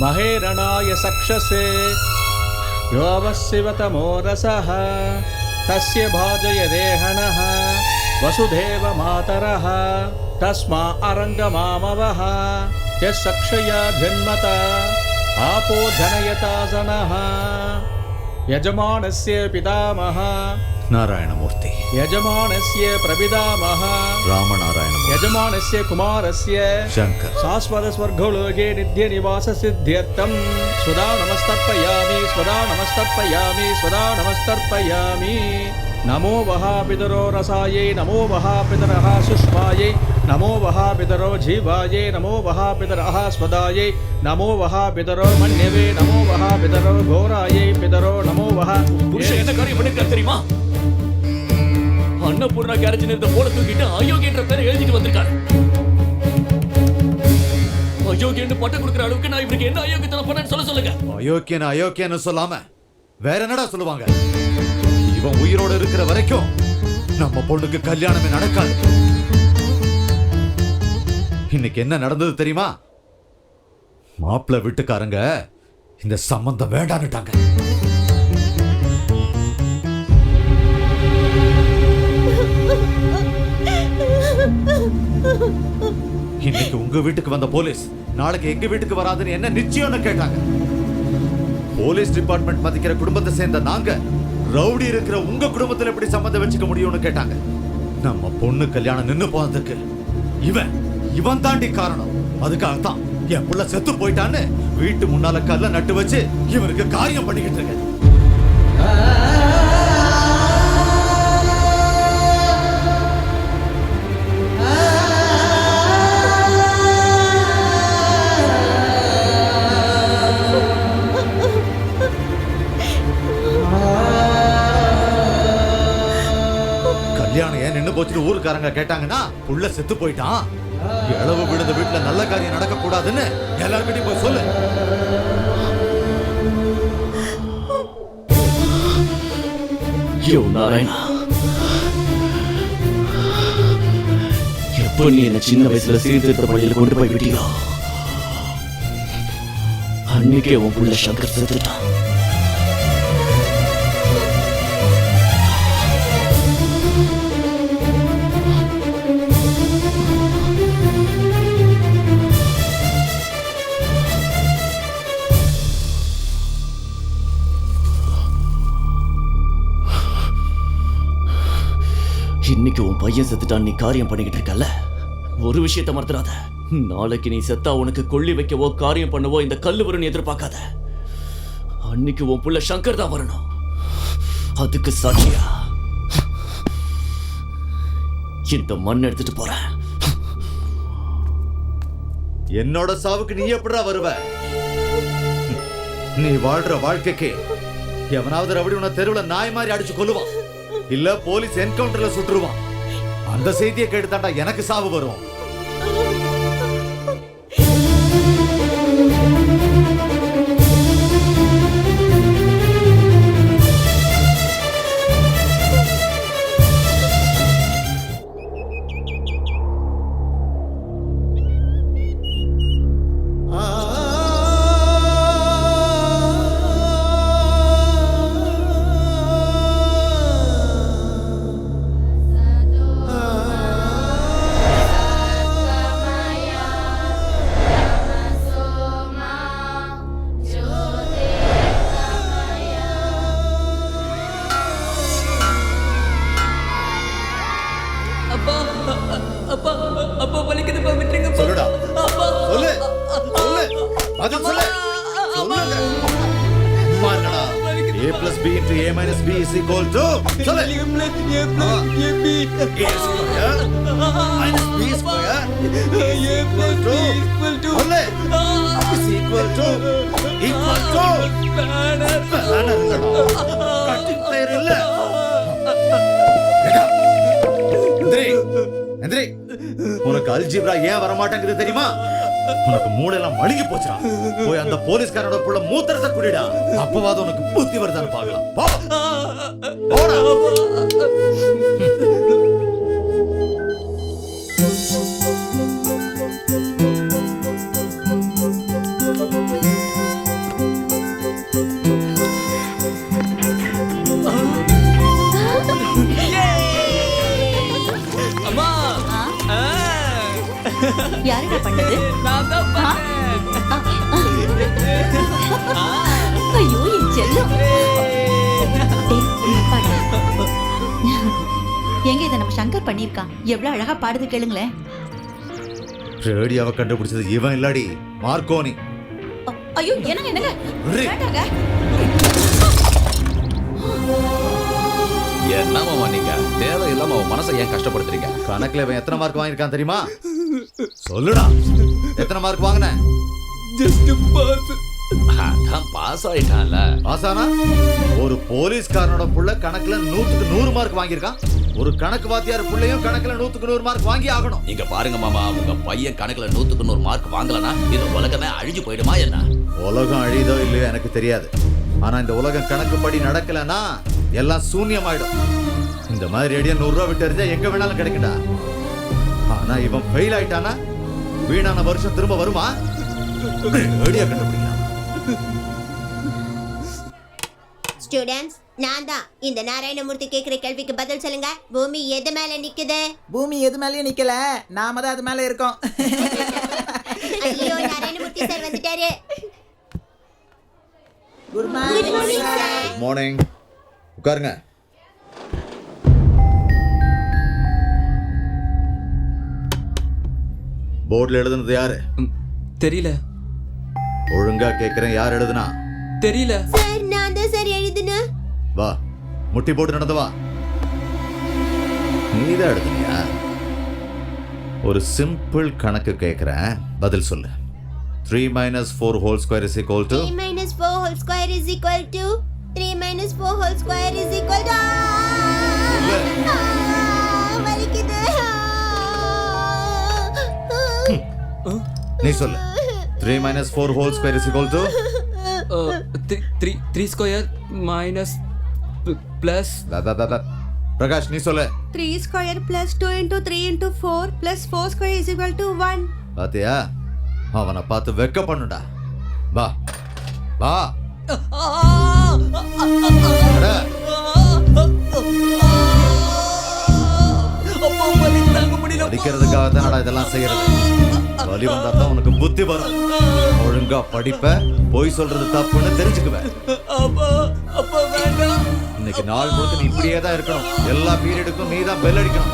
மகேரணாய சக்ஷசே யோவசிவதமோ ரசः தஸ்ய பாஜய தேஹனः வசுதேவ மாதரः தஸ்மா அரங்கமாமவः யஸ் சக்ஷயா ஜன்மதா ஆபோ ஜனயதாசனः யஜமானஸ்ய பிதாமஹ நாராயணமூர்த்தி यजमानस्य प्रपितामहः ராமநாராயணமூர்த்தி यजमानस्य कुमारस्य சங்கர் शाश्वतस्वर्गलोके नित्यनिवाससिद्ध्यर्थं स्वदा नमस्तर्पयामि स्वदा नमस्तर्पयामि स्वदा नमस्तर्पयामि नमो वः पितरो रसायै नमो वः पितरः सुष्मायै नमो वः पितरो जीवायै नमो वः पितरः स्वदायै नमो वः पितरो मन्यवे नमो वः पितरो घोरायै पितरो नमो वः புருஷன் என்ன காரியம் பண்ணிருக்காரு தெரியுமா? அன்னபூர்ணா கேரேஜ் இருந்த போல தூக்கிட்டு அயோக்கியன்ற பேரை எழுதிட்டு வந்திருக்காரு. அயோக்கியன்னு பட்டம் கொடுக்குற அளவுக்கு நான் இவருக்கு என்ன அயோக்கியத்தனம் பண்ணேன்னு சொல்லுங்க. அயோக்கியன்னு சொல்லாம வேற என்னடா சொல்லுவாங்க? இவன் உயிரோட இருக்கிற வரைக்கும் நம்ம பொண்ணுக்கு கல்யாணமே நடக்காது. இன்னைக்கு என்ன நடந்தது தெரியுமா? மாப்பிள்ளை வீட்டுக்காரங்க இந்த சம்பந்தம் வேண்டான்னுட்டாங்க. இன்னைக்கு உங்க வீட்டுக்கு வந்த போலீஸ் நாளைக்கு எங்க வீட்டுக்கு வராதுன்னு என்ன நிச்சயம்னு கேட்டாங்க. போலீஸ் டிபார்ட்மெண்ட் மதிக்கிற குடும்பத்தை சேர்ந்த நாங்க ரவுடி இருக்கிற உங்க குடும்பத்துல எப்படி சம்மந்தம் வச்சுக்க முடியும்னு கேட்டாங்க. நம்ம பொண்ணு கல்யாணம் நின்னு போனதுக்கு இவன் தாண்டி காரணம். அதுக்காகத்தான் என் புள்ள செத்து போயிட்டான்னு வீட்டு முன்னால கல்ல நட்டு வச்சு இவருக்கு காரியம் பண்ணிக்கிட்டு இருக்க. கல்யாணம் ஏன் நின்னு போச்சுன்னு ஊருக்காரங்க கேட்டாங்கன்னா புள்ள செத்து போயிட்டான், இளவு விழுந்த வீட்டுல நல்ல காரியம் நடக்க கூடாதுன்னு எல்லார்கிட்டயும் போய் சொல்லு. நாராயணா, எப்ப நீ என்ன சின்ன வயசுல சீர்திருத்த பள்ளியில கொண்டு போய் விட்டியோ அன்னைக்கே உன் புள்ள சங்கர் செத்துட்டான். இன்னைக்கு உன் பையன் செத்துட்டான், நீ காரியம் பண்ணிக்கிட்டு இருக்கல. ஒரு விஷயத்தை மறந்துடாத, நாளைக்கு நீ செத்தா உனக்கு கொள்ளி வைக்கவோ காரியம் பண்ணவோ இந்த கல்லு வரும்னு எதிர்பார்க்காத. அன்னைக்கு உன் புள்ள சங்கர் தான் வரணும். அதுக்கு சாட்சியா இந்த மண் எடுத்துட்டு போறேன். என்னோட சாவுக்கு நீ எப்படிடா வருவ? நீ வாழ்ற வாழ்க்கைக்கு எவனாவது ரவுடி உன தெருவுல நாய் மாதிரி அடிச்சு கொல்லுவான், இல்ல போலீஸ் என்கவுண்டர்ல சுட்டுருவான். அந்த செய்தியை கேட்டுதாண்டா எனக்கு சாவு வரும். சொல்லுடா, சொல்லு, சொல்லு, பதில் சொல்லு, சொல்லுங்க. மாறடா. A plus B into A minus B is equal to சொல்லு. A plus A square minus B square is equal to சொல்லு. is equal to பேனர்ங்கடா. கட்டிங் பிளேயர் இல்ல. எந்திரி. உனக்கு அல்ஜிப்ரா ஏன் வர மாட்டேங்குது தெரியுமா? உனக்கு மூளையெல்லாம் மழுங்கி போச்சுடா. போய் அந்த போலீஸ்காரனோட புள்ள மூத்திரத்தை குடிடா. அப்பவாது உனக்கு புத்தி வருதான்னு பார்க்கலாம். போடா. யாருடா பண்ணது? நான் தான் ஆ? ஐயோ என் செல்லம். டேய், உங்க அப்பாடா. எங்க இதை நம்ம சங்கர் பண்ணிருக்கான்? எவ்வளவு அழகா பாடுது கேளுங்களேன். ரேடியோவை கண்டுபிடிச்சது இவன் இல்லடி, மார்க்கோனி. ஐயோ என்னங்க என்னங்க வேண்டாங்க. என்ன மாமா நீங்க தேவையில்லாம அவன் மனசை ஏன் கஷ்டப்படுத்துறீங்க? கணக்குல இவன் எத்தனை மார்க் வாங்கியிருக்கான் தெரியுமா? சொல்லுடா, எத்தனை மார்க் வாங்கின? Just pass. அதான் பாஸ் ஆயிட்டான்ல. ஆசானா ஒரு போலீஸ்காரனோட புள்ள கணக்குல 100க்கு 100 மார்க் வாங்கியிருக்கான். ஒரு கணக்கு வாத்தியார் புள்ளையும் கணக்குல 100க்கு 100 மார்க் வாங்கி ஆகணும். இங்க பாருங்க மாமா, உங்க பையன் கணக்குல 100க்கு 100 மார்க் வாங்கலனா இந்த உலகமே அழிஞ்சு போயிடுமா என்ன? உலகம் அழிதோ இல்லையோ எனக்கு தெரியாது, ஆனா இந்த உலகம் கணக்குப்படி நடக்கலன்னா எல்லாம் சூன்யமாயிடும். இந்த மாதிரி ரேடியோ 100 ரூபா விட்டு எறிஞ்சா எங்க வேணாலும் கிடைக்குடா. ஆனா இவன் ஃபெயில் ஆயிட்டானா வீணான வருஷம் திரும்ப வருமா? ரேடியோ கண்டுபிடிக்கலாம். ஸ்டூடெண்ட்ஸ், நான் தான். இந்த நாராயணமூர்த்தி கேக்குற கேள்விக்கு பதில் சொல்லுங்க. பூமி எது மேல நிக்குது? பூமி எது மேலயும் நிக்கல, நாம தான் அது மேல இருக்கோம். ஐயோ, நாராயணமூர்த்தி சார் வந்துட்டாரு. Good morning sir. மார்னிங். உட்காருங்க. போர்ட்ல எழுதுனது யாரு? தெரியல. ஒழுங்கா கேக்குறேன், யார் எழுதுனா? தெரியல சார், நான் தான் சார் எழுதுனேன். வா, முட்டி போட்டு நடந்து வா. நீதான் எழுதுனியா? ஒரு சிம்பிள் கணக்கு கேக்குறேன், பதில் சொல்லு. 3 - 4 whole square is equal to 3 - 4 whole square is equal to 3 - 4 whole square is equal to வலிக்குது. நீ சொல்லு. 3 - 4 whole square is equal to 3 square minus plus. Prakash நீ சொல்லு. 3 square plus 2 into 3 into 4 plus 4 square is equal to 1. பாத்தியா, அவனை பார்த்து வெக்க பண்ணுடா. வா வா. அட. படிக்கிறதுக்காக தானடா இதெல்லாம் செய்யறது. வலி வந்தா தான் உனக்கு புத்தி வரும். ஒழுங்கா படிப்ப, போய் சொல்றது தப்புன்னு தெரிஞ்சுக்குவேன். இன்னைக்கு நாள் முழுக்க நீ இப்படியே தான் இருக்கணும். எல்லா பீரியடுக்கும் நீ தான் பெல் அடிக்கணும்.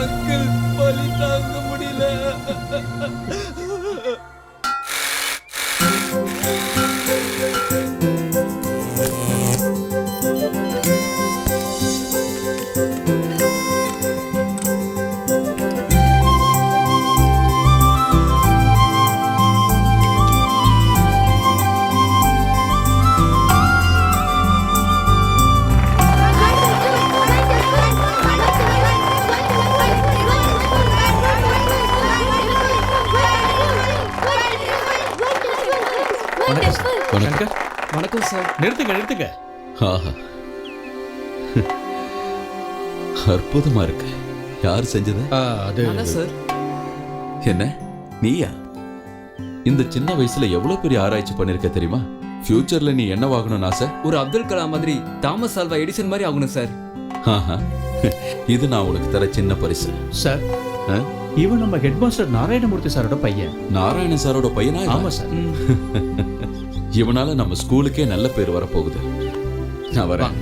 அங்கிள், வலி தாங்க முடியல. வணக்கம். வணக்கம் சார். நிறுத்துங்க நிறுத்துங்க. ஆஹா. அற்புதமா இருக்கு. யார் செஞ்சது? அது சார். என்ன நீயா? இந்த சின்ன வயசுல எவ்வளவு பெரிய ஆராய்ச்சி பண்ணிருக்க தெரியுமா? ஃபியூச்சர்ல நீ என்ன ஆகணும்னு ஆசை? ஒரு அப்துல் கலாம் மாதிரி, தாமஸ் ஆல்வா எடிசன் மாதிரி ஆகணும் சார். ஆஹா. இது நான் உனக்கு தர சின்ன பரிசு. சார், இவன் நம்ம ஹெட் மாஸ்டர் நாராயணமூர்த்தி சாரோட பையன். நாராயண சாரோட பையனா? ஆமா சார். இவனால நம்ம ஸ்கூலுக்கே நல்ல பேர் வரப்போகுது. நான் வரேன்.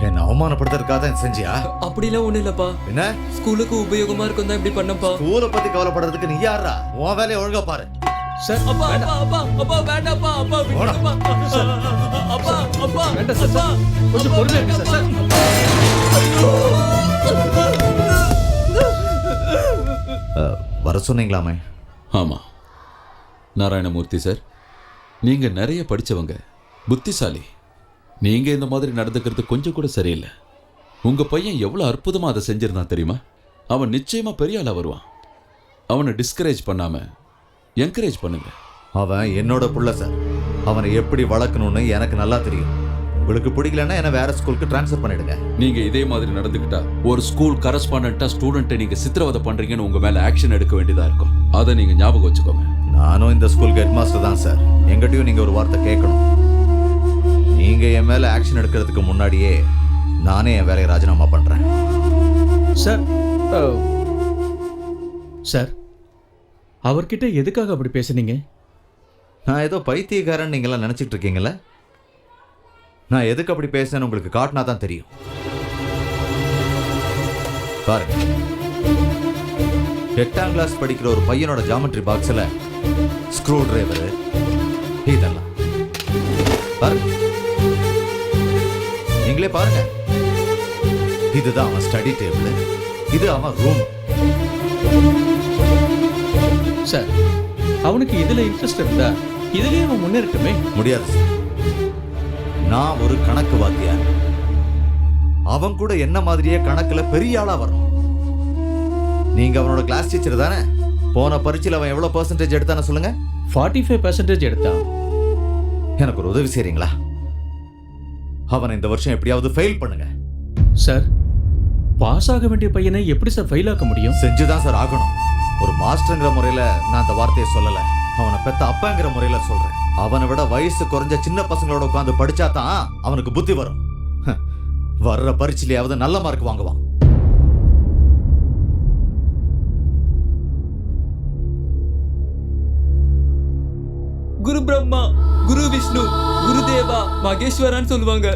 என்ன அவமானப்படுத்துறதுக்காக தான் செஞ்சியா? அப்படிலாம் ஒண்ணு இல்லப்பா. என்ன? ஸ்கூலுக்கு உபயோகமா இருக்கும் தான் இப்படி பண்ணப்பா. ஸ்கூலை பத்தி கவலைப்படுறதுக்கு நீ யாரா? உன் வேலையை ஒழுங்கா பாரு. சார், அப்பா அப்பா அப்பா அப்பா வேண்டாப்பா. அப்பா விடுப்பா. அப்பா அப்பா வேண்டாம் சார். கொஞ்சம் பொறுமையா இருங்க சார். வர சொன்னீங்களாமே? ஆமா நாராயணமூர்த்தி சார், நீங்க நிறைய படிச்சவங்க, புத்திசாலி. நீங்க இந்த மாதிரி நடந்துக்கிறது கொஞ்சம் கூட சரியில்லை. உங்க பையன் எவ்வளவு அற்புதமா அதை செஞ்சிருந்தான் தெரியுமா? அவன் நிச்சயமா பெரிய ஆளா வருவான். அவனை டிஸ்கரேஜ் பண்ணாம என்கரேஜ் பண்ணுங்க. அவன் என்னோட புள்ள சார். அவனை எப்படி வளர்க்கணும்னு எனக்கு நல்லா தெரியும். உங்களுக்கு பிடிக்கலன்னா என்ன வேற ஸ்கூலுக்கு ட்ரான்ஸ்ஃபர் பண்ணிடுங்க. நீங்க இதே மாதிரி நடந்துக்கிட்டா ஒரு ஸ்கூல் கரஸ்பாண்டன்ட்டா ஸ்டூடெண்ட்டை நீங்க சித்திரவதை பண்றீங்கன்னு உங்க மேல ஆக்ஷன் எடுக்க வேண்டியதா இருக்கும். அதை நீங்க ஞாபகம் வச்சுக்கோங்க. நானும் இந்த ஸ்கூலுக்கு ஹெட் மாஸ்டர் தான் சார். எங்கிட்டயும் நீங்க ஒரு வார்த்தை கேட்கணும். நீங்க என் மேல ஆக்ஷன் எடுக்கிறதுக்கு முன்னாடியே நானே என் வேலையை ராஜினாமா பண்றேன். சார் சார் அவர்கிட்ட எதுக்காக அப்படி பேசுனீங்க? நான் ஏதோ பைத்தியக்காரன் நீங்களாம் நினைச்சிட்டு இருக்கீங்களே. நான் எதுக்கு அப்படி பேசுறேன்னு உங்களுக்கு காட்டினா தான் தெரியும். பாருங்க, 8ஆம் கிளாஸ் படிக்கிற ஒரு பையனோட ஜாமெட்ரி பாக்ஸ்ல ஸ்க்ரூ டிரைவர் இதெல்லாம் பாருங்க, நீங்களே பாருங்க. இதுதான் அவன் ஸ்டடி டேபிள், இது அவன் ரூம். சார் அவனுக்கு இதுல இன்ட்ரெஸ்ட் இருந்தா இதுலயே அவன் முன்னேறட்டுமே. முடியாது சார். நான் ஒரு கணக்கு வாத்தியார். அவன் கூட என்ன மாதிரியே கணக்குல பெரிய ஆளா வரணும். நீங்க அவனோட கிளாஸ் டீச்சர் தானே? போன பரீட்சையில் அவன் எவ்வளவு பெர்சன்டேஜ் எடுத்தான்னு சொல்லுங்க. 45% எடுத்தான். எனக்கு ஒரு உதவி செய்றீங்களா? அவனை இந்த வருஷம் எப்படியாவது ஃபெயில் பண்ணுங்க. சார் பாஸ் ஆக வேண்டிய பையனை எப்படி சார் ஃபெயில் ஆக்க முடியும்? செஞ்சுதான் சார் ஆகணும். ஒரு மாஸ்டர்ங்கிற முறையில நான் அந்த வார்த்தையை சொல்லல, அவனை பெத்த அப்பாங்கிற முறையில சொல்றேன். அவனை விட வயசு குறைஞ்ச சின்ன பசங்களோட உட்காந்து படிச்சா தான் அவனுக்கு புத்தி வரும். வர்ற பரீட்சையிலாவது நல்ல மார்க் வாங்குவான். குரு பிரம்மா, குரு விஷ்ணு, குரு தேவா, மகேஸ்வரான்னு சொல்லுவாங்க.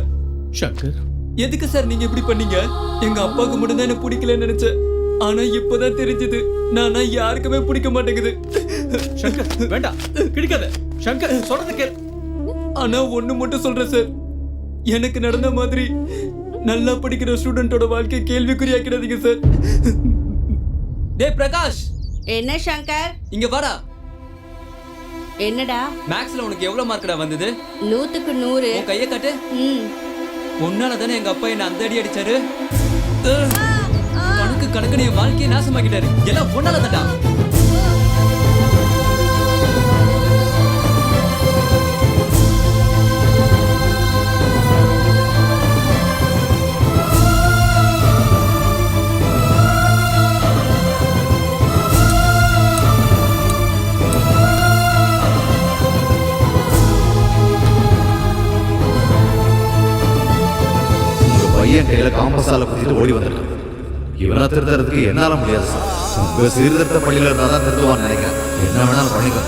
சங்கர், எதுக்கு சார் நீங்க இப்படி பண்ணீங்க? எங்க அப்பாவுக்கு மட்டும் தான் என்ன பிடிக்கலன்னு நினைச்சேன். ஆனா இப்பதான் தெரிஞ்சது நானா யாருக்குமே பிடிக்க மாட்டேங்குது. சங்கர் வேண்டாம், கிடைக்காத. சங்கர் சொல்றது கேள். ஆனா ஒண்ணு மட்டும் சொல்றேன் சார், எனக்கு நடந்த மாதிரி நல்லா படிக்கிற ஸ்டூடெண்டோட வாழ்க்கை கேள்விக்குறியாக்கிடாதீங்க சார். டேய் பிரகாஷ். என்ன சங்கர்? இங்க வாடா. என்னடா? மேக்ஸ்ல உனக்கு எவ்வளவு மார்க்டா வந்தது? 100க்கு 100. உன் கையை காட்டு. உன்னால தானே எங்க அப்பா என்ன அந்த அடி அடிச்சாரு. கணக்கு என் வாழ்க்கையை நாசமாக்கிட்டாரு. எல்லாம் ஒன்னால தான்டா. பையன் கையில காம்பஸால குத்திட்டு ஓடி வந்திருக்கான். இவனை திருத்தறதுக்கு என்னால முடியாது சார். உங்க சீர்திருத்த பள்ளியில இருந்தா தான் திருத்துவான்னு நினைக்கிறேன். என்ன வேணாலும் பண்ணிக்க.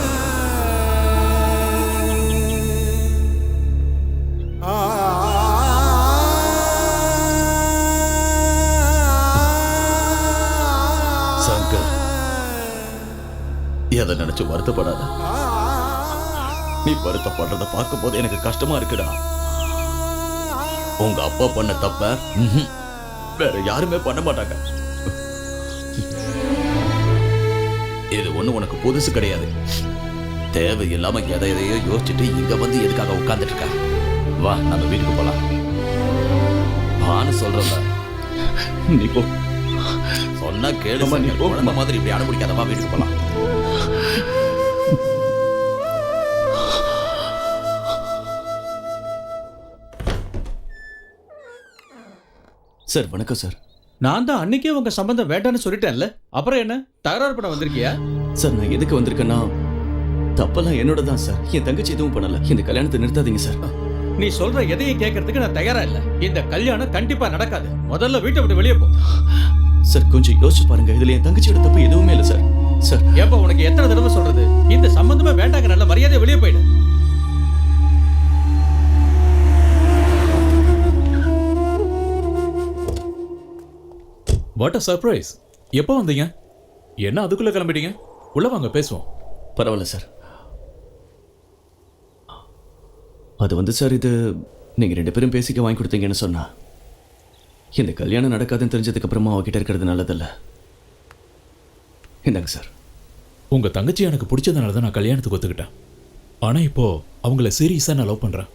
சங்கர், எதை நினைச்சு வருத்தப்படாத. நீ வருத்தப்படுறத பார்க்கும் போது எனக்கு கஷ்டமா இருக்குடா. உங்க அப்பா பண்ண தப்ப வேற யாருமே பண்ண மாட்டாங்க. இது ஒண்ணு உனக்கு புதுசு கிடையாது. தேவையில்லாம எதையோ யோசிச்சுட்டு இங்க வந்து எதுக்காக உட்கார்ந்துட்டு இருக்க? வா, நம்ம வீட்டுக்கு போலாம். வான்னு சொல்றல. நீ போ. சொன்னா கேளு. நீ போ. குழந்தை மாதிரி இப்படி அடம்பிடிக்காத. வா, வீட்டுக்கு போலாம். சார் வணக்கம் சார். நான் தான் அன்னைக்கே உங்க சம்பந்தம் வேண்டான்னு சொல்லிட்டேன்ல, அப்புறம் என்ன தகராறு பண்ண வந்திருக்கியா? சார் நான் எதுக்கு வந்திருக்கேன்னா, தப்பெல்லாம் என்னோட தான் சார். என் தங்கச்சி எதுவும் பண்ணல. இந்த கல்யாணத்தை நிறுத்தாதீங்க சார். நீ சொல்ற எதையும் கேட்கறதுக்கு நான் தயாரா இல்ல. இந்த கல்யாணம் கண்டிப்பா நடக்காது. முதல்ல வீட்டை விட்டு வெளியே போ. சார் கொஞ்சம் யோசிச்சு பாருங்க. இதுல என் தங்கச்சியோட தப்பு எதுவுமே இல்லை சார். சார் ஏப்பா உனக்கு எத்தனை தடவை சொல்றது? இந்த சம்பந்தமே வேண்டாங்க. நல்ல மரியாதை வெளியே போயிடு. What a surprise. எப்போ வந்தீங்க? என்ன அதுக்குள்ள கிளம்பிட்டீங்க? உள்ள வாங்க பேசுவோம். பரவாயில்ல சார். அது வந்து சார், இது நீங்க 2 பேரும் பேசிக்க வாங்கி கொடுத்தீங்கன்னு சொன்னா, இந்த கல்யாணம் நடக்காதுன்னு தெரிஞ்சதுக்கு அப்புறமா அவகிட்ட இருக்கிறது நல்லதில்ல. இந்தாங்க சார். உங்க தங்கச்சி எனக்கு பிடிச்சதுனால தான் நான் கல்யாணத்துக்கு ஒத்துக்கிட்டேன். ஆனா இப்போ அவங்கள சீரியஸா நான் லவ் பண்றேன்.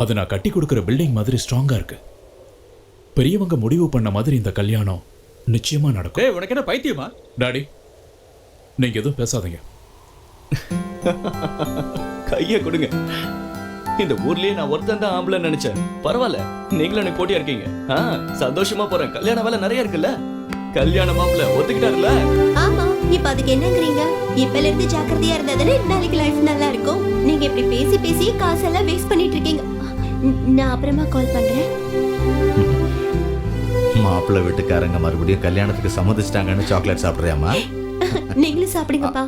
அது நான் கட்டி கொடுக்குற பில்டிங் மாதிரி ஸ்ட்ராங்கா இருக்கு. பெரியவங்க முடிவு பண்ண மாதிரி இந்த கல்யாணம் நிச்சயமா நடக்கும். ஏய், உனக்கு என்ன பைத்தியமா? டாடி, நீங்க எதுவும் பேசாதீங்க. கையை கொடுங்க. இந்த ஊர்லயே நான் ஒருத்தன் தான் ஆம்பளை நினைச்சேன். பரவாயில்ல, நீங்களும் எனக்கு போட்டியா இருக்கீங்க. சந்தோஷமா போறேன். கல்யாண வேலை நிறைய இருக்குல்ல. கல்யாண மாப்பிள்ள ஒத்துக்கிட்டாருல. ஆமா, இப்ப அதுக்கு என்னங்கறீங்க? இப்பல இருந்து ஜாக்கிரதையா இருந்தாதானே நாளைக்கு லைஃப் நல்லா இருக்கும். நீங்க இப்படி பேசி பேசி காசெல்லாம் வேஸ்ட் பண்ணிட்டு இருக்கீங்க. நான் அப்புறமா கால் பண்றேன். மாப்பிள்ளை வீட்டுக்காரங்க மறுபடியும் கல்யாணத்துக்கு சம்மதிச்சிட்டாங்கன்னு சாக்லேட் சாப்பிடுறியாமா? நீங்களும் சாப்பிடுங்கப்பா.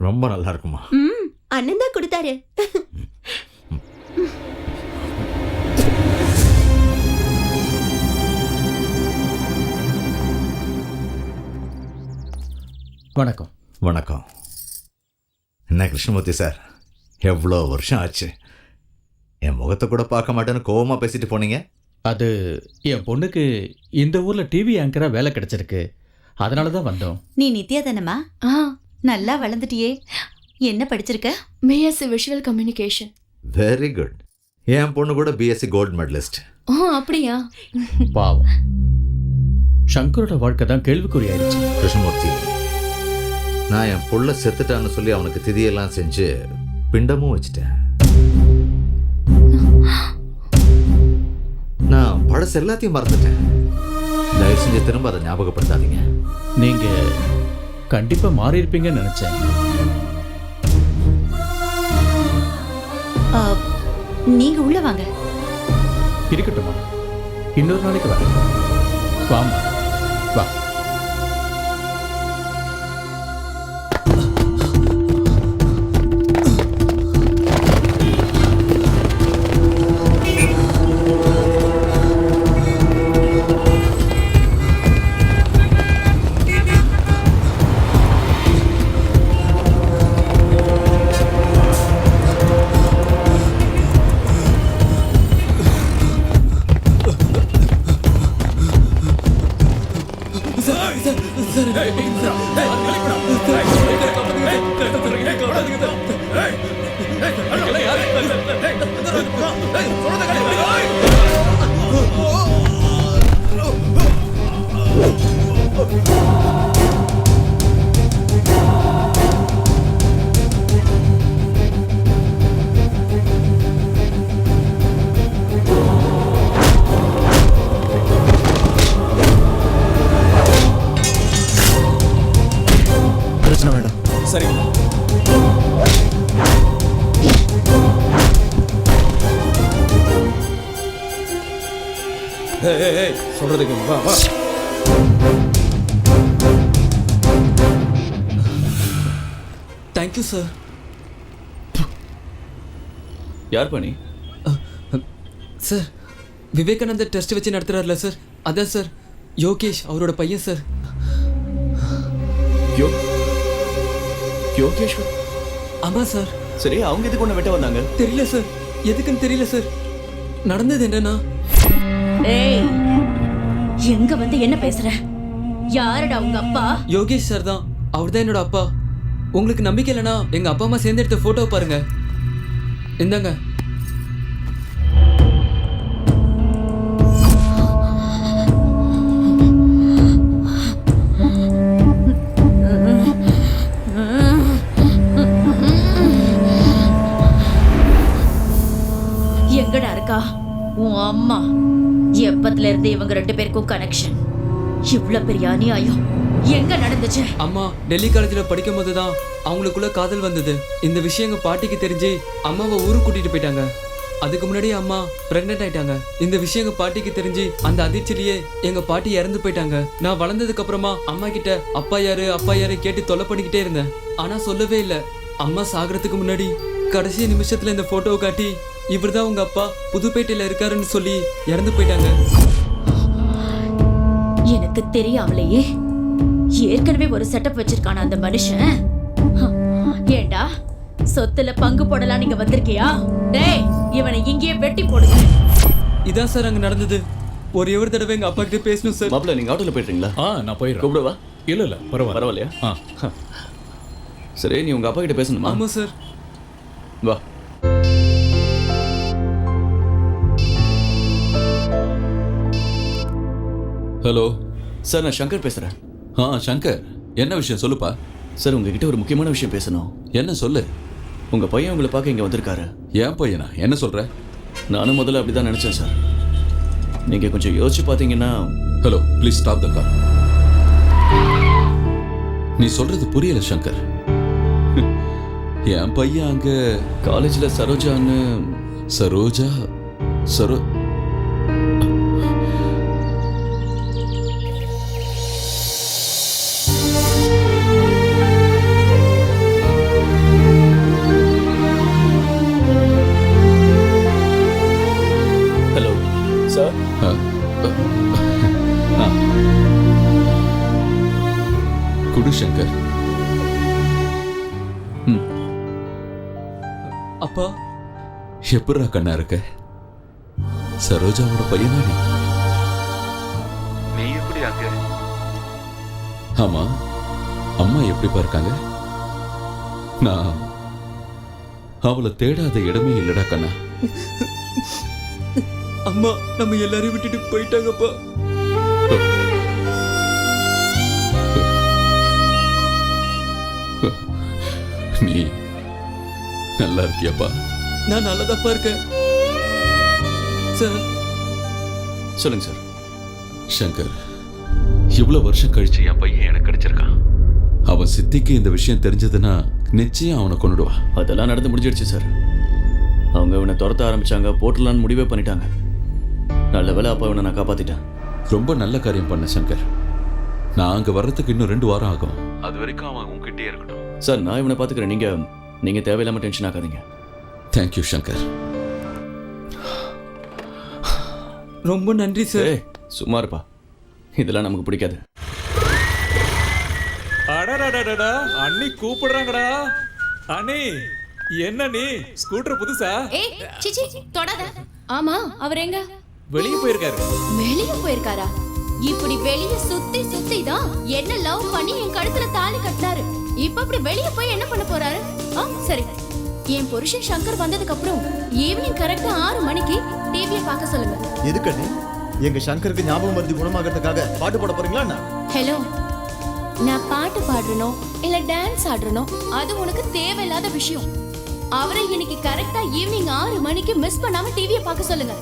ரொம்ப நல்லா இருக்குமா? அண்ணன் தான் கொடுத்தாரு. வணக்கம். வணக்கம். என்ன கிருஷ்ணமூர்த்தி சார், எவ்வளோ வருஷம் ஆச்சு. என் முகத்தை கூட பார்க்க மாட்டேன்னு கோவமா பேசிட்டு போனீங்க. அது என் பொண்ணுக்கு இந்த ஊர்ல டிவி ஆங்கரா வேலை கிடைச்சிருக்கு, அதனால தான் வந்தோம். நீ நித்யா தானம்மா? நல்லா வளர்ந்துட்டியே. என்ன படிச்சிருக்க? BSc visual communication. Very good. என் பொண்ணு கூட பிஎஸ்சி கோல்டு மெடலிஸ்ட். அப்படியா? பாவம், சங்கரோட வாழ்க்கை தான் கேள்விக்குறியாயிருச்சு. கிருஷ்ணமூர்த்தி, நான் என் புள்ள செத்துட்டான்னு சொல்லி அவனுக்கு திதியெல்லாம் செஞ்சு பிண்டமும் வச்சுட்டேன். நான் பழசு எல்லாத்தையும் மறந்துட்டேன். தயவு செஞ்சு திரும்ப அதை ஞாபகப்படுத்தாதீங்க. நீங்க கண்டிப்பா மாறி இருப்பீங்கன்னு நினைச்சேன். நீங்க உள்ள வாங்க. இருக்கட்டுமா, இன்னொரு நாளைக்கு வரேன். வாமா, வா. பிரச்சனை வேண்டாம். சரி, சொல்றதுக்கு வா வா. Thank you sir. யார் பண்ணி? சார், விவேகானந்தர் டெஸ்ட் வச்சு நடத்துறாருல சார், அதான் சார் யோகேஷ், அவரோட பையன் சார். யோகேஷ்வர்? ஆமா சார். சரி, அவங்க எதுக்கு ஒன்று வெட்ட வந்தாங்க? தெரியல சார், எதுக்குன்னு தெரியல சார். நடந்தது என்னன்னா, ஏய், எங்க வந்து என்ன பேசுற? யாரடா உங்க அப்பா? யோகேஷ் சார் தான், அவர் தான் என்னோட அப்பா. உங்களுக்கு நம்பிக்கை இல்லைனா எங்க அப்பா அம்மா சேர்ந்து எடுத்த போட்டோ பாருங்க. இந்தாங்க. எங்கடா இருக்கா உன் அம்மா? எப்பத்துல இருந்து இவங்க ரெண்டு பேருக்கும் கனெக்ஷன்? இவ்வளவு பெரிய அநியாயம் எங்க நடந்துச்சு? அம்மா டெல்லி காலேஜில் படிக்கும் போது தான் அவங்களுக்குள்ள காதல் வந்தது. இந்த விஷயம் எங்க பாட்டிக்கு தெரிஞ்சு அம்மாவை ஊருக்கு கூட்டிட்டு போயிட்டாங்க. அதுக்கு முன்னாடியே அம்மா பிரெக்னென்ட் ஆயிட்டாங்க. இந்த விஷயம் எங்க பாட்டிக்கு தெரிஞ்சு அந்த அதிர்ச்சியிலேயே எங்க பாட்டி இறந்து போயிட்டாங்க. நான் வளர்ந்ததுக்கு அப்புறமா அம்மா கிட்ட அப்பா யாரு கேட்டு தொல்லை பண்ணிக்கிட்டே இருந்தேன். ஆனா சொல்லவே இல்லை. அம்மா சாகிறதுக்கு முன்னாடி கடைசி நிமிஷத்துல இந்த போட்டோவை காட்டி இவர்தான் உங்க அப்பா, புதுப்பேட்டையில இருக்காருன்னு சொல்லி இறந்து போயிட்டாங்க. எனக்கு தெரியாமலேயே ஏற்கனவே ஒரு செட்டப் வச்சிருக்கான அந்த மனுஷன். ஏண்டா சொத்துல பங்கு போடலாம் நீங்க வந்திருக்கியா? டேய், இவனை இங்கேயே வெட்டி போடுங்க. இதான் சார் அங்க நடந்தது. ஒரே ஒரு தடவை எங்க அப்பா கிட்ட பேசணும் சார். மாப்பிள்ள, நீங்க ஆட்டோல போயிட்டீங்களா? நான் போயிடுறேன். கூப்பிடவா? இல்ல பரவாயில்ல. பரவாயில்லையா? சரி, நீ உங்க அப்பா கிட்ட பேசணுமா? ஆமா சார். வா. ஹலோ சார், நான் சங்கர் பேசுறேன். சங்கர், என்ன விஷயம் சொல்லுப்பா. சார், உங்ககிட்ட ஒரு முக்கியமான விஷயம் பேசணும். என்ன சொல்லு. உங்க பையன் உங்களை பார்க்க இங்க வந்திருக்காரு. என் பையனா? என்ன சொல்ற? நானும் முதல்ல அப்படிதான் நினைச்சேன் சார். நீங்க கொஞ்சம் யோசிச்சு பார்த்தீங்கன்னா. Hello, please stop the car. நீ சொல்றது புரியல சங்கர். என் பையன் அங்க காலேஜ்ல சரோஜான்னு. சரோஜா? Hello sir. குடு சங்கர். அப்பா எப்படா கண்ணா இருக்க? சரோஜாவோட பையனா நீ? நீ எப்படி அங்க? ஆமா, அம்மா எப்படி பார்க்காங்க? நான் அவளை தேடாத இடமே இல்லடா கண்ணா. அம்மா நம்ம எல்லாரையும் விட்டுட்டு போயிட்டாங்கப்பா. நீ நல்லா இருக்கியாப்பா? நான் நல்லதாப்பா இருக்கேன் சார். சொல்லுங்க சார். சங்கர், இவ்வளவு வருஷம் கழிச்சு என் பையன் எனக்கு கிடைச்சிருக்கான். அவன் சித்திக்கு இந்த விஷயம் தெரிஞ்சதுன்னா நிச்சயம் அவனை கொண்டுடுவான். அதெல்லாம் நடந்து முடிஞ்சிடுச்சு சார். அவங்க இவனை துரத்த ஆரம்பிச்சாங்க, போட்டலான்னு முடிவே பண்ணிட்டாங்க. நல்ல வேளை அப்பா இவனை நான் காப்பாத்திட்டேன். ரொம்ப நல்ல காரியம் பண்ண சங்கர். நான் அங்க வர்றதுக்கு இன்னும் 2 வாரம் ஆகும். அது வரைக்கும் அவன் உங்ககிட்டே இருக்கட்டும். சார், நான் இவனை பாத்துக்கிறேன். நீங்க தேவையில்லாம டென்ஷன் ஆகாதீங்க. தேங்க்யூ சங்கர். ரொம்ப நன்றி சார். சும்மா இருப்பா, இதெல்லாம் நமக்கு பிடிக்காது. அடடடடடா, அண்ணி கூப்பிடுறாங்கடா. அண்ணி, என்ன நீ ஸ்கூட்டர் புதுசா? ஏய் சிச்சி தொடாத. ஆமா, அவர் எங்க? வெளியே போயிருக்காரு. வெளிய போயிருக்காரா? இப்படி வெளிய சுத்தி சுத்தி தான் என்ன லவ் பண்ணி என் கழுத்துல தாலி கட்டினாரு. இப்ப அப்படி வெளிய போய் என்ன பண்ண போறாரு? சரி, என் புருஷன் சங்கர் வந்ததுக்கு அப்புறம் ஈவினிங் கரெக்டா 6 மணிக்கு டிவியை பார்க்க சொல்லுங்க. எதுக்கண்ணே? எங்க சங்கருக்கு ஞாபகம் மருதி குணமாகறதுக்காக பாட்டு பாட போறீங்களா? ஹலோ, நான் பாட்டு பாடுறனோ இல்ல டான்ஸ் ஆடுறனோ அது உனக்கு தேவையில்லாத விஷயம். அவரை இன்னைக்கு கரெக்டா ஈவினிங் 6 மணிக்கு மிஸ் பண்ணாம டிவியை பார்க்க சொல்லுங்க.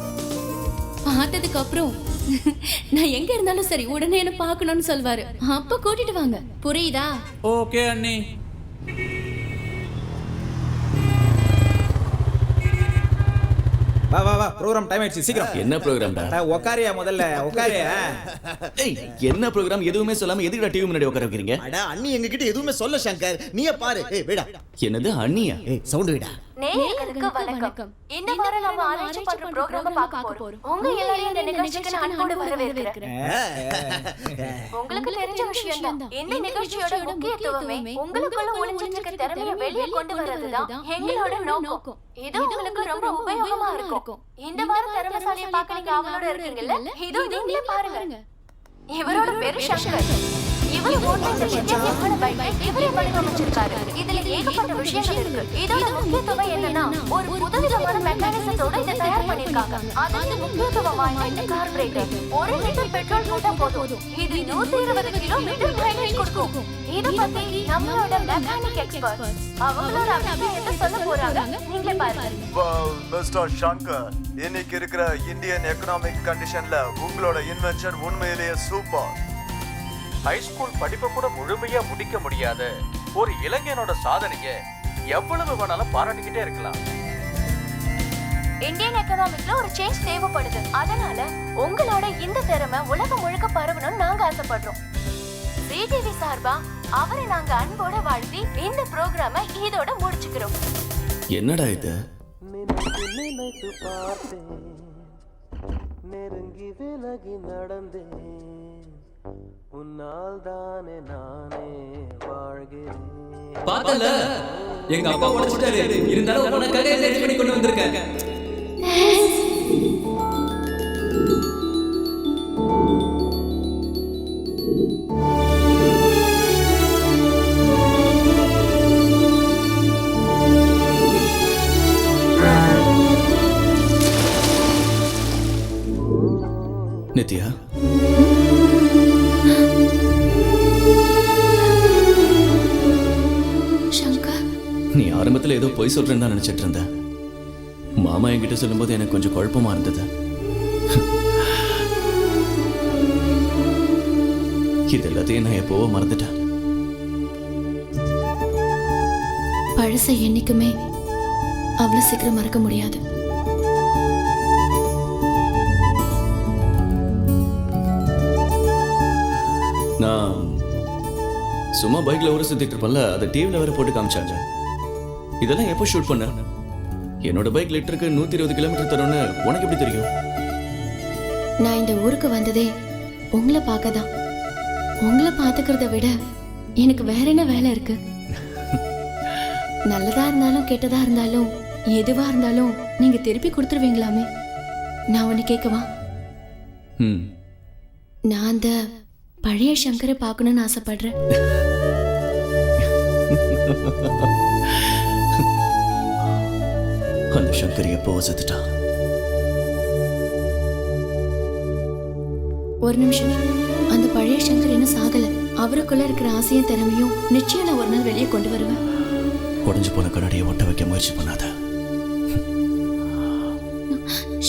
பார்த்ததுக்கு அப்புறம் நான் எங்க இருந்தாலும் சரி உடனே என்ன பார்க்கணும்னு சொல்வாரு. அப்ப கூட்டிட்டு வாங்க, புரியுதா? ஓகே அண்ணி. வா வா வா, ப்ரோகிராம் டைம் ஆயிடுச்சு, சீக்கிரம். என்ன ப்ரோகிராம்டா? உட்காரியா முதல்ல, உட்காரியா. ஏய், என்ன ப்ரோகிராம்? எதுவுமே சொல்லாம எதுக்குடா டிவி முன்னாடி உட்கார வைக்கிறீங்க? அட அண்ணி எங்க கிட்ட எதுவுமே சொல்ல சங்கர், நீயே பாரு. ஏய் வேடா. என்னது அண்ணியா? ஏய் சவுண்ட் வேடா. நேயர்களுக்கு வணக்கம். இந்த வாரம் நாம அரேஞ்ச் பண்ற ப்ரோகிராம பார்க்க போறோம். உங்க எல்லாரையும் இந்த நிகழ்ச்சிக்கு நான் அன்போடு வரவேற்கிறேன். உங்களுக்கு தெரிஞ்ச விஷயம் தான், இந்த நிகழ்ச்சியோட முக்கியத்துவமே உங்களுக்குள்ள ஒளிஞ்சிட்டு இருக்க திறமையை வெளியே கொண்டு வரதுதான் எங்களோட நோக்கம். இது உங்களுக்கு ரொம்ப உபயோகமா இருக்கும். இந்த வாரம் திறமைசாலியை பார்க்க நீங்க அவளோட இருக்கீங்கல்ல, இதோ நீங்களே பாருங்க. இவரோட பேரு சங்கர். இவர் ஓட்டுநர் வித்தியாசமான பைக்கை இவரே வடிவமைச்சிருக்காரு. இதுல ஏகப்பட்ட விஷயங்கள் இருக்கு. இதோட முக்கியத்துவம் என்னன்னா, ஒரு புதுவிதமான மெக்கானிசத்தோட இதை தயார் பண்ணிருக்காங்க. அதுல முக்கியத்துவம் வாய்ந்த இந்த கார்பரேட்டர் 1 லிட்டர் பெட்ரோல் போட்டா போதும், இது 120 கிலோமீட்டர் மைலேஜ் கொடுக்கும். இத பத்தி நம்மளோட மெக்கானிக் எக்ஸ்பர்ட் அவங்களோட அபிப்பிராயத்தை சொல்ல போறாங்க. நீங்களே பாருங்க. மிஸ்டர் சங்கர், இன்னைக்கு இருக்கிற இந்தியன் எக்கனாமிக் கண்டிஷன்ல உங்களோட இன்வென்ஷன் உண்மையிலேயே சூப்பர். ஹைஸ்கூல் படிப்பை கூட முழுமையா முடிக்க முடியாத ஒரு இளைஞனோட சாதனையை எவ்வளவு வேணாலும் பாராட்டிக்கிட்டே இருக்கலாம். இந்தியன் எக்கனாமிக்ல ஒரு சேஞ்ச் தேவைப்படுது. அதனால உங்களோட இந்த திறமை உலகம் முழுக்க பரவணும்னு நாங்க ஆசைப்படுறோம். ஜிடிவி சார்பா அவரை நாங்க அன்போட வாழ்த்தி இந்த ப்ரோகிராமை இதோட முடிச்சுக்கிறோம். என்னடா இது? நினைத்து பார்த்தேன், நெருங்கி விலகி நடந்தேன், உன்னால் தானே நானே வாழ்கிறேன். பார்த்தல, எங்க அப்பா உடைச்சிட்டாரு. இருந்தாலும் உனக்காக ரெடி பண்ணி கொண்டு வந்திருக்கேன். நித்யா, சங்கர், நீ ஆரம்பத்தில் ஏதோ பொய் சொல்றேன்னு தான் நினைச்சிட்டு இருந்தேன். மாமா என்கிட்ட சொல்லும்போது எனக்கு கொஞ்சம் குழப்பமா இருந்தது. இது எல்லாத்தையும் நான் எப்போவோ மறந்துட்டேன். பழச என்னைக்குமே அவ்வளவு சீக்கிரம் மறக்க முடியாது. நான் சும்மா பைக்ல ஊரை சுத்திட்டு இருப்பேன்ல, அதை டிவில வேற போட்டு காமிச்சாங்க. இதெல்லாம் எப்போ ஷூட் பண்ண? என்னோட பைக் லிட்டருக்கு 120 கிலோமீட்டர் தரும்னு உனக்கு எப்படி தெரியும்? நான் இந்த ஊருக்கு வந்ததே உங்களை பார்க்க தான். உங்களை பார்த்துக்கிறத விட எனக்கு வேற என்ன வேலை இருக்கு? நல்லதா இருந்தாலும் கெட்டதா இருந்தாலும் எதுவா இருந்தாலும் நீங்க திருப்பி கொடுத்துருவீங்களாமே. நான் ஒன்னு கேட்கவா? நான் அந்த பழைய சங்கரை பார்க்கணும்னு ஆசைப்படுறேன். அந்த சங்கர் எப்போ செத்துட்டா? ஒரு நிமிஷம். அந்த பழைய சங்கர் இன்னும் சாகல. அவருக்குள்ள இருக்கிற ஆசையும் திறமையும் நிச்சயம் நான் ஒரு நாள் வெளியே கொண்டு வருவேன். உடஞ்சு போன கண்ணாடியை ஒட்ட வைக்க முயற்சி பண்ணாத.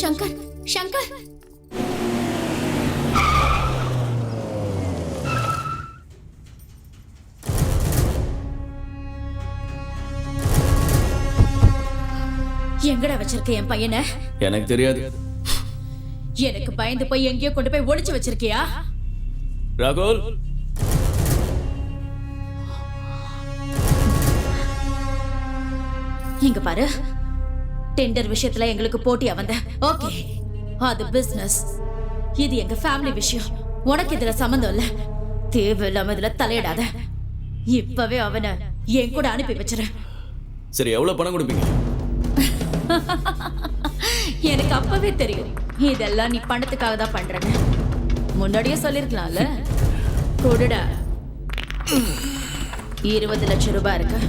சங்கர், சங்கர்! எங்கடா வச்சிருக்க என் பையனை? எனக்கு தெரியாது. எனக்கு பயந்து போய் எங்கேயோ கொண்டு போய் ஒளிச்சு வச்சிருக்கியா? ராகுல், இங்க பாரு, டெண்டர் விஷயத்துல எங்களுக்கு போட்டியா வந்த. ஓகே, அது பிசினஸ். இது எங்க ஃபேமிலி விஷயம். உனக்கு இதுல சம்பந்தம் இல்ல. தேவையில்லாம இதுல தலையிடாத. இப்பவே அவனை என் கூட அனுப்பி வச்சிரு. சரி, எவ்வளவு பணம் கொடுப்பீங்க? எனக்கு அப்பவே தெரியும் இதெல்லாம் நீ பணத்துக்காக தான் பண்றேன்னு. முன்னாடியே சொல்லிருக்கலாம்ல. கொடுடா. 20 லட்சம் ரூபாய் இருக்கு.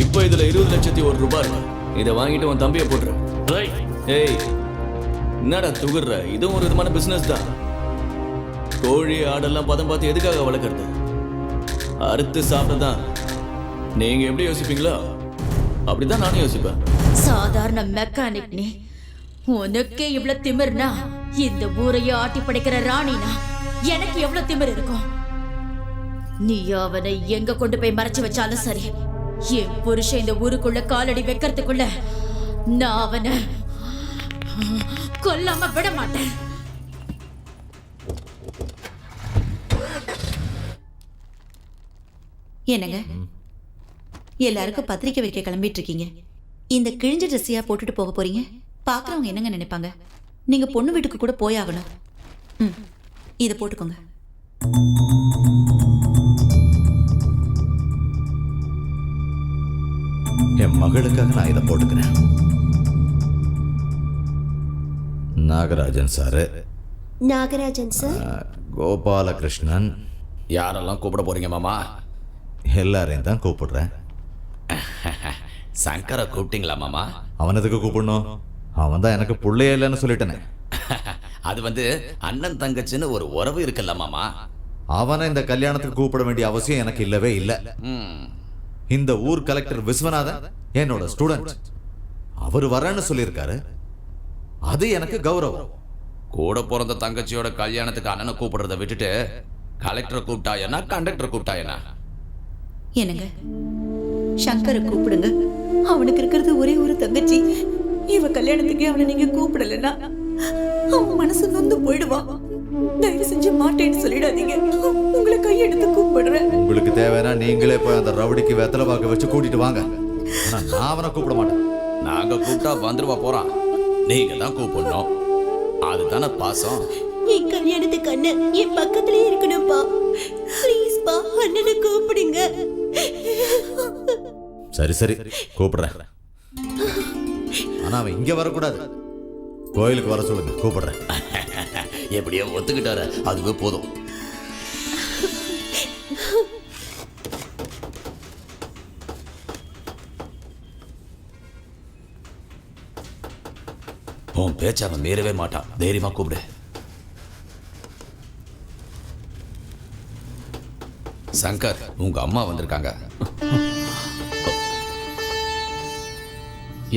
இப்போ இதுல 20,01,000 ரூபாய் இருக்கு. இதை வாங்கிட்டு உன் தம்பியை போட்டுரு. ஏய், என்னடா துகுற? இதுவும் ஒரு விதமான பிசினஸ் தான். கோழி ஆடெல்லாம் பதம் பார்த்து எதுக்காக வளர்க்கறது? அறுத்து சாப்பிட்டதான். நீங்க எப்படி யோசிப்பீங்களோ அப்படிதான் நானும் யோசிப்பேன். சாதாரண மெக்கானிக் நீ. உனக்கே இவ்வளவு திமிர்னா இந்த ஊரையே ஆட்டி படைக்கிற ராணினா எனக்கு எவ்வளவு திமிர் இருக்கும்? நீ அவனை எங்க கொண்டு போய் மறைச்சு வச்சாலும் சரி, என் புருஷன் இந்த ஊருக்குள்ள காலடி வைக்கிறதுக்குள்ள நான் அவனை கொல்லாம விட மாட்டேன். என்னங்க, எல்லாருக்கும் பத்திரிக்கை வைக்க கிளம்பிட்டு இருக்கீங்க. இந்த கிழிஞ்ச ட்ரெஸ்ஸையா போட்டுட்டு போக போறீங்க? பாக்குறவங்க என்னங்க நினைப்பாங்க? நீங்க பொண்ணு வீட்டுக்கு கூட போயாகணும். இதை போட்டுக்கோங்க. என் மகளுக்காக நான் இதை போட்டுக்கிறேன். Nagarajan sir, Nagarajan sir, Gopalakrishnan. யாரெல்லாம் கூப்பிட போறீங்க மாமா? எல்லாரையும் தான் கூப்பிடுறேன். சங்கரை கூப்பிட்டீங்களா மாமா? அவன் எதுக்கு கூப்பிடணும்? அவன் தான் எனக்கு பிள்ளையே இல்லைன்னு சொல்லிட்டேனே. அது வந்து அண்ணன் தங்கச்சின்னு ஒரு உறவு இருக்குல்ல மாமா. அவனை இந்த கல்யாணத்துக்கு கூப்பிட வேண்டிய அவசியம் எனக்கு இல்லவே இல்லை. இந்த ஊர் கலெக்டர் விஸ்வநாதன் என்னோட ஸ்டூடெண்ட். அவர் வரேன்னு சொல்லியிருக்காரு. அது எனக்கு கௌரவம். கூட பிறந்த தங்கச்சியோட கல்யாணத்துக்கு அண்ணனை கூப்பிடுறத விட்டுட்டு கலெக்டரை கூப்பிட்டாயனா கண்டக்டரை கூப்பிட்டாயனா? என்னங்க, சங்கரை கூப்பிடுங்க. அவனுக்கு இருக்கிறது ஒரே ஒரு தங்கச்சி. இவ கல்யாணத்துக்கு அவனை நீங்க கூப்பிடலன்னா அவன் மனசு நொந்து போயிடுவான். தயவு செஞ்சு மாட்டேன்னு சொல்லிடாதீங்க. உங்களை கையெடுத்து கூப்பிடுறேன். உங்களுக்கு தேவைன்னா நீங்களே போய் அந்த ரவுடிக்கு வெத்தலை பாக்க வச்சு கூட்டிட்டு வாங்க. நான் அவனை கூப்பிட மாட்டேன். நாங்க கூப்பிட்டா வந்துருவா போறான். நீங்க தான் கூப்பிடணும். அதுதானே பாசம். என் கல்யாணத்துக்கு அண்ணன் என் பக்கத்துலயே இருக்கணும்பா. ப்ளீஸ் பா, அண்ணனை கூப்பிடுங்க. சரி சரி, கூப்பிடுறேன். ஆனா அவன் இங்க வரக்கூடாது. கோயிலுக்கு வர சொல்லுங்க, கூப்பிடுறேன். எப்படியோ ஒத்துக்கிட்டாரு, அதுவே போதும். உன் பேச்ச அவன் மீறவே மாட்டான். தைரியமா கூப்பிடு. சங்கர், உங்க அம்மா வந்திருக்காங்க.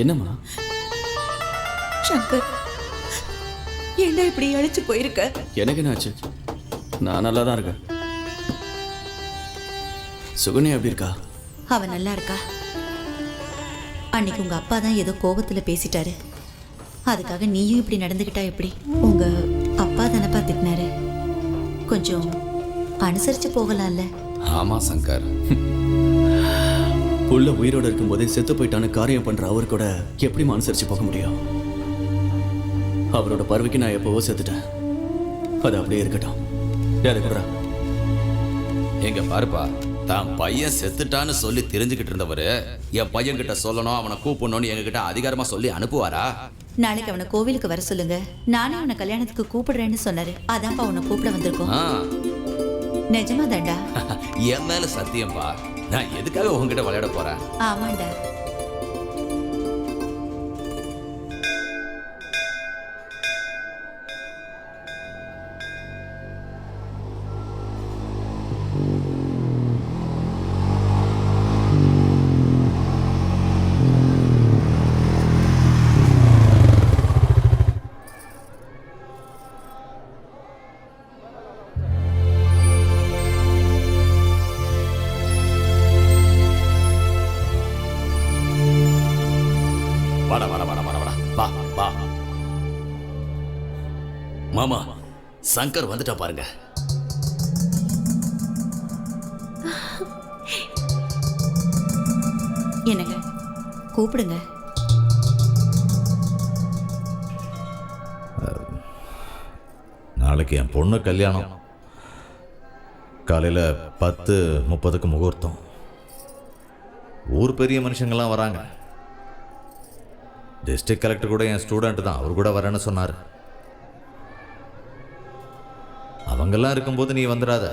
என்னம்மா? சங்கர், ஏண்டா இப்படி அழைச்சு போயிருக்க? எனக்கு என்ன ஆச்சு? நான் நல்லா தான் இருக்கேன். சுகன்யா எப்படி இருக்கா? அவ நல்லா இருக்கா. அன்னைக்கு உங்க அப்பா தான் ஏதோ கோபத்துல பேசிட்டாரு. அதுக்காக நீயும் இப்படி நடந்துக்கிட்டா எப்படி? உங்க அப்பா தானப்பா திட்டினாரு. கொஞ்சம் அனுசரிச்சு போகலாம்ல. ஆமா சங்கர். உள்ள உயிரோட இருக்கும்போதே செத்து போயிட்டான்னு காரியம் பண்ற அவர் கூட எப்படி அனுசரிச்சு போக முடியும்? அவரோட பறவைக்கு நான் எப்பவோ செத்துட்டேன். அது அப்படியே இருக்கட்டும். யாரு கூட எங்க பாருப்பா, தான் பையன் செத்துட்டான்னு சொல்லி தெரிஞ்சுக்கிட்டு இருந்தவரு என் பையன் கிட்ட சொல்லணும், அவனை கூப்பிடணும்னு எங்ககிட்ட அதிகாரமா சொல்லி அனுப்புவாரா? நாளைக்கு அவனை கோவிலுக்கு வர சொல்லுங்க. நானே அவனை கல்யாணத்துக்கு கூப்பிடுறேன்னு சொன்னாரு. அதான்ப்பா உன்னை கூப்பிட வந்திருக்கோம். நிஜமா தாண்டா? என் மேல சத்தியம்பா. நான் எதுக்காக உங்ககிட்ட விளையாட போறேன்? ஆமாண்டா. மாமா, சங்கர் வந்துட்டா பாருங்க. என்னங்க கூப்பிடுங்க. நாளைக்கு என் பொண்ணு கல்யாணம். காலையில் 10:30 முகூர்த்தம். ஊர் பெரிய மனுஷங்கள்லாம் வராங்க. டிஸ்ட்ரிக்ட் கலெக்டர் கூட என் ஸ்டூடெண்ட் தான், அவர் கூட வரேன்னு சொன்னார். அவங்கெல்லாம் இருக்கும்போது நீ வந்துடாத.